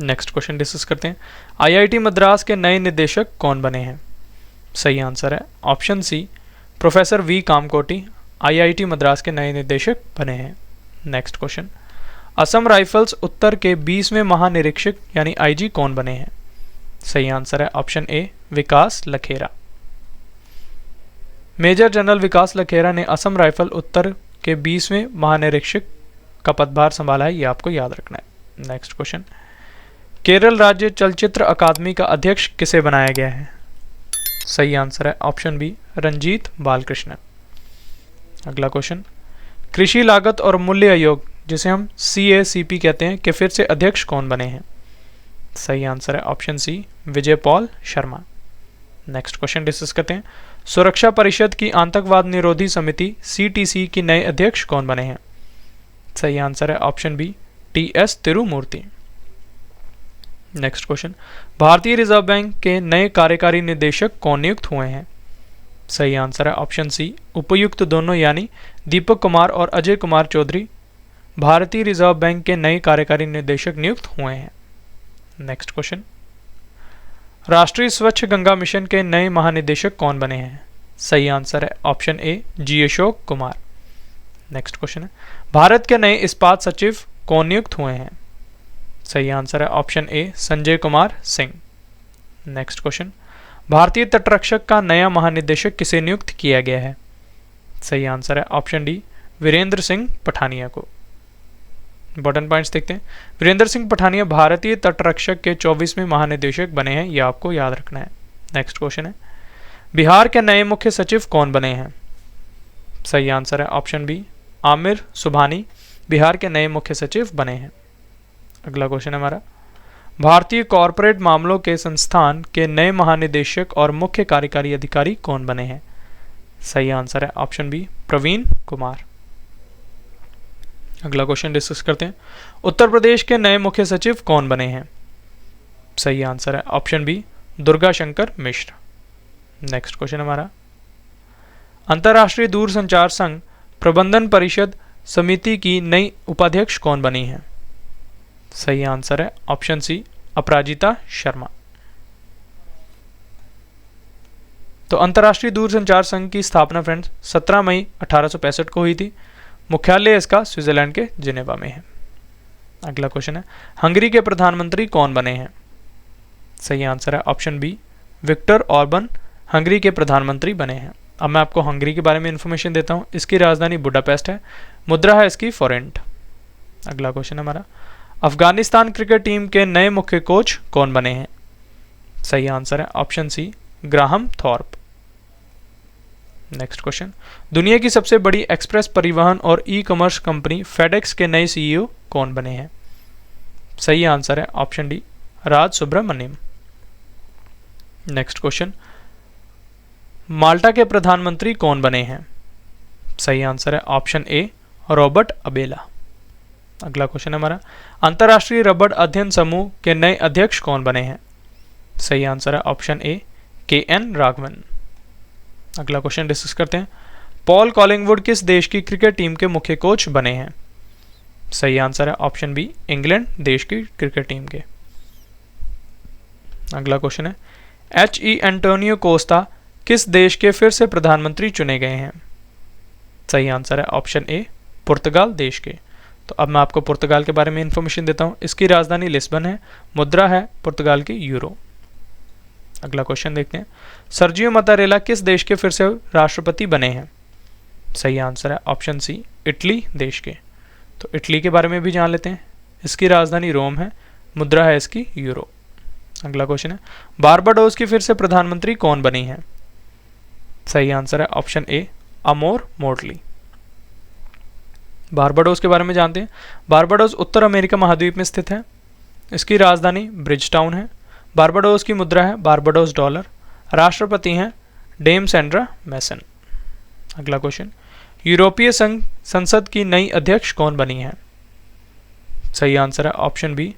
[SPEAKER 1] Next question discuss करते हैं, IIT मद्रास के नए निदेशक कौन बने हैं? सही आंसर है option C professor V Kamakoti IIT Madras के नए निदेशक बने हैं। नेक्स्ट क्वेश्चन, असम राइफल्स उत्तर के 20वें महानिरीक्षक यानी IG कौन बने हैं? सही आंसर है option A Vikas Lakhera. Major general Vikas Lakhera ने असम राइफल उत्तर के 20वें महानिरीक्षक का पदभार संभाला है, ये आपको याद रखना है। नेक्स्ट क्वेश्चन, केरल राज्य चलचित्र अकादमी का अध्यक्ष किसे बनाया गया है? सही आंसर है ऑप्शन बी रंजीत बालकृष्णन। अगला क्वेश्चन, कृषि लागत और मूल्य आयोग जिसे हम CACP कहते हैं के फिर से अध्यक्ष कौन बने हैं? सही आंसर है option C, Vijay Paul Sharma. Next question discuss करते हैं, सुरक्षा परिषद की आतंकवाद निरोधी समिति CTC की नए अध्यक्ष कौन बने हैं? सही आंसर है option B, TS Tirumurti. Next question, भारतीय रिजर्व बैंक के नए कार्यकारी निदेशक कौन नियुक्त हुए हैं? सही आंसर है ऑप्शन सी, उपायुक्त दोनों यानी दीपक कुमार और अजय कुमार चौधरी भारतीय रिजर्व बैंक के नए कार्यकारी निदेशक नियुक्त हुए हैं। नेक्स्ट क्वेश्चन, राष्ट्रीय स्वच्छ गंगा मिशन के नए महानिदेशक कौन बने हैं? सही आंसर है ऑप्शन ए, G Ashok Kumar. Next question है, भारत के नए इस्पात सचिव कौन नियुक्त हुए हैं? सही आंसर है ऑप्शन ए, संजय कुमार सिंह। नेक्स्ट क्वेश्चन, भारतीय तटरक्षक का नया महानिदेशक किसे नियुक्त किया गया है? सही आंसर है ऑप्शन डी, वीरेंद्र सिंह पठानिया को। इंपॉर्टेंट पॉइंट्स देखते हैं, वीरेंद्र सिंह पठानिया भारतीय तटरक्षक के 24वें महानिदेशक बने हैं, यह आपको याद रखना है। नेक्स्ट क्वेश्चन है, बिहार के नए मुख्य सचिव कौन बने हैं? सही आंसर है ऑप्शन बी, आमिर सुबहानी बिहार के नए मुख्य सचिव बने हैं। अगला क्वेश्चन है हमारा, भारतीय कॉरपोरेट मामलों के संस्थान के नए महानिदेशक और मुख्य कार्यकारी अधिकारी कौन बने हैं? सही आंसर है ऑप्शन बी, प्रवीण कुमार। अगला क्वेश्चन डिस्कस करते हैं, उत्तर प्रदेश के नए मुख्य सचिव कौन बने हैं? सही आंसर है option B, Durga Shankar Mishra. Next question हमारा, अंतर्राष्ट्रीय दूरसंचार संघ प्रबंधन परिषद समिति की नई उपाध्यक्ष कौन बनी है? सही आंसर है ऑप्शन सी, अपराजिता शर्मा। तो अंतर्राष्ट्रीय दूरसंचार संघ की स्थापना फ्रेंड्स 17 मई 1865 को हुई थी। मुख्यालय इसका स्विट्जरलैंड के जिनेवा में है। अगला क्वेश्चन है, हंगरी के प्रधानमंत्री कौन बने हैं? सही आंसर है option B, Viktor Orban Hungary के प्रधानमंत्री बने हैं। अब मैं आपको हंगरी के बारे में इंफॉर्मेशन देता हूं। इसकी राजधानी बुडापेस्ट है, मुद्रा है इसकी फोरेंट। अगला क्वेश्चन हमारा, अफगानिस्तान क्रिकेट टीम के नए मुख्य कोच कौन बने हैं? सही आंसर है option C, Graham Thorpe. Next question, दुनिया की सबसे बड़ी एक्सप्रेस परिवहन और ई-कॉमर्स कंपनी फेडेक्स के नए CEO कौन बने हैं? सही आंसर है ऑप्शन डी, राज सुब्रमण्यम। नेक्स्ट क्वेश्चन, माल्टा के प्रधानमंत्री कौन बने हैं? सही आंसर है ऑप्शन ए, रॉबर्ट अबेला। अगला क्वेश्चन हमारा, अंतर्राष्ट्रीय रबड़ अध्ययन समूह के नए अध्यक्ष कौन बने हैं? सही आंसर है ऑप्शन ए, KN राघवन। अगला क्वेश्चन डिस्कस करते हैं, पॉल कॉलिंगवुड किस देश की क्रिकेट टीम के मुख्य कोच बने हैं? सही आंसर है ऑप्शन बी, इंग्लैंड देश की क्रिकेट टीम के। अगला क्वेश्चन है, HE एंटोनियो कोस्टा किस देश के फिर से प्रधानमंत्री चुने गए हैं? सही आंसर है ऑप्शन ए, पुर्तगाल देश के। तो अब मैं आपको पुर्तगाल के बारे में इंफॉर्मेशन देता हूं। इसकी राजधानी लिस्बन है, मुद्रा है पुर्तगाल की यूरो। अगला क्वेश्चन देखते हैं, सर्जियो मतारेला किस देश के फिर से राष्ट्रपति बने हैं? सही आंसर है ऑप्शन सी, इटली देश के। तो इटली के बारे में भी जान लेते हैं। इसकी राजधानी रोम है, मुद्रा है इसकी यूरो। अगला क्वेश्चन है, बारबाडोस की फिर से प्रधानमंत्री कौन बनी है? सही आंसर है ऑप्शन ए, अमोर मोटली। बारबाडोस के बारे में जानते हैं। बारबाडोस उत्तर अमेरिका महाद्वीप में स्थित है। इसकी राजधानी ब्रिजटाउन है। बारबाडोस की मुद्रा है बारबाडोस डॉलर। राष्ट्रपति हैं डेम सेंड्रा मैसन। अगला क्वेश्चन, यूरोपीय संघ संसद की नई अध्यक्ष कौन बनी है? सही आंसर है option B,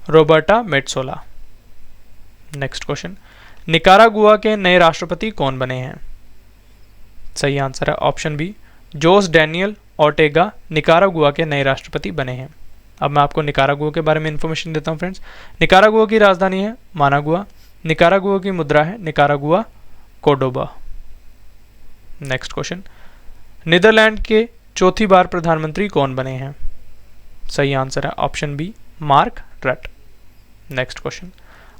[SPEAKER 1] Roberta Metsola. Next question, Nicaragua के नए राष्ट्रपति कौन बने हैं? सही आंसर है option B, Jose Daniel Ortega Nicaragua के नए राष्ट्रपति बने हैं। अब मैं आपको निकारागुआ के बारे में इंफॉर्मेशन देता हूं फ्रेंड्स। निकारागुआ की राजधानी है मानागुआ। निकारागुआ की मुद्रा है Nicaragua Cordoba. Next question, Netherland के चौथी बार प्रधानमंत्री कौन बने हैं? सही आंसर है ऑप्शन बी, मार्क रट। नेक्स्ट क्वेश्चन,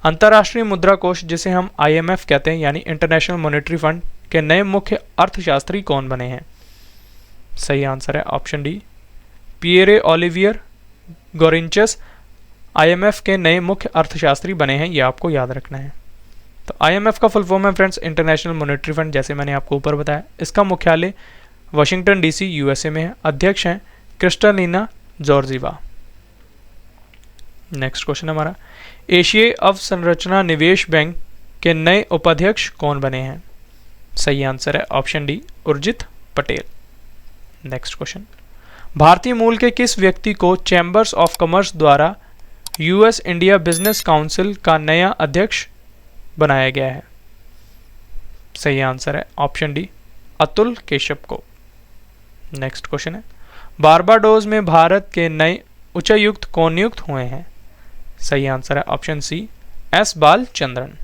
[SPEAKER 1] अंतर्राष्ट्रीय मुद्रा कोष जिसे हम IMF कहते हैं यानी इंटरनेशनल मॉनेटरी फंड के नए मुख्य अर्थशास्त्री कौन बने हैं? सही आंसर है option D, Pierre Olivier Gourinchas IMF के नए मुख्य अर्थशास्त्री बने हैं। ये आपको याद रखना है। तो IMF का फुल फॉर्म है फ्रेंड्स इंटरनेशनल मॉनेटरी फंड, जैसे मैंने आपको ऊपर बताया। इसका मुख्यालय वाशिंगटन डीसी यूएसए में है। अध्यक्ष हैं क्रिस्टलिना जॉर्जीवा। नेक्स्ट क्वेश्चन हमारा, एशियाई अवसंरचना निवेश बैंक के नए उपाध्यक्ष कौन बने हैं? सही आंसर है option D, Urjit Patel. Next question, भारतीय मूल के किस व्यक्ति को चैम्बर्स ऑफ कॉमर्स द्वारा यूएस इंडिया बिजनेस काउंसिल का नया अध्यक्ष बनाया गया है? सही आंसर है ऑप्शन डी, अतुल केशव को। नेक्स्ट क्वेश्चन है, बारबाडोस में भारत के नए उच्चायुक्त कौन नियुक्त हुए हैं? सही आंसर है option C, S Balachandran.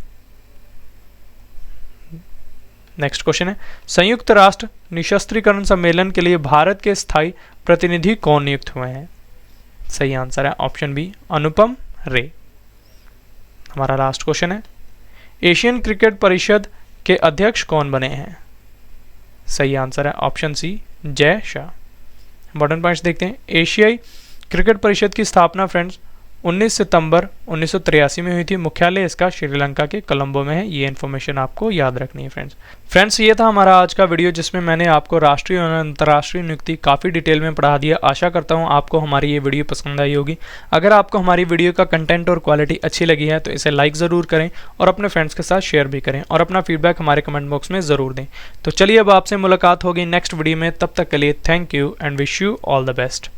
[SPEAKER 1] Next question है, संयुक्त राष्ट्र निशस्त्रीकरण सम्मेलन के लिए भारत के स्थायी प्रतिनिधि कौन नियुक्त हुए हैं? सही आंसर है ऑप्शन बी, अनुपम रे। हमारा लास्ट क्वेश्चन है, एशियन क्रिकेट परिषद के अध्यक्ष कौन बने हैं? सही आंसर है ऑप्शन सी, जय शाह। इंपॉर्टेंट पॉइंट्स देखते हैं। एशियाई क्रिकेट परिषद की स्थापना फ्रेंड्स 19 सितंबर 1983 में हुई थी। मुख्यालय इसका श्रीलंका के कोलंबो में है। ये इन्फॉर्मेशन आपको याद रखनी है फ्रेंड्स ये था हमारा आज का वीडियो, जिसमें मैंने आपको राष्ट्रीय और अंतर्राष्ट्रीय नियुक्ति काफ़ी डिटेल में पढ़ा दिया। आशा करता हूँ आपको हमारी ये वीडियो पसंद आई होगी। अगर आपको हमारी वीडियो का कंटेंट और क्वालिटी अच्छी लगी है तो इसे लाइक ज़रूर करें और अपने फ्रेंड्स के साथ शेयर भी करें और अपना फीडबैक हमारे कमेंट बॉक्स में ज़रूर दें। तो चलिए अब आपसे मुलाकात होगी नेक्स्ट वीडियो में। तब तक के लिए thank you and wish you all the best.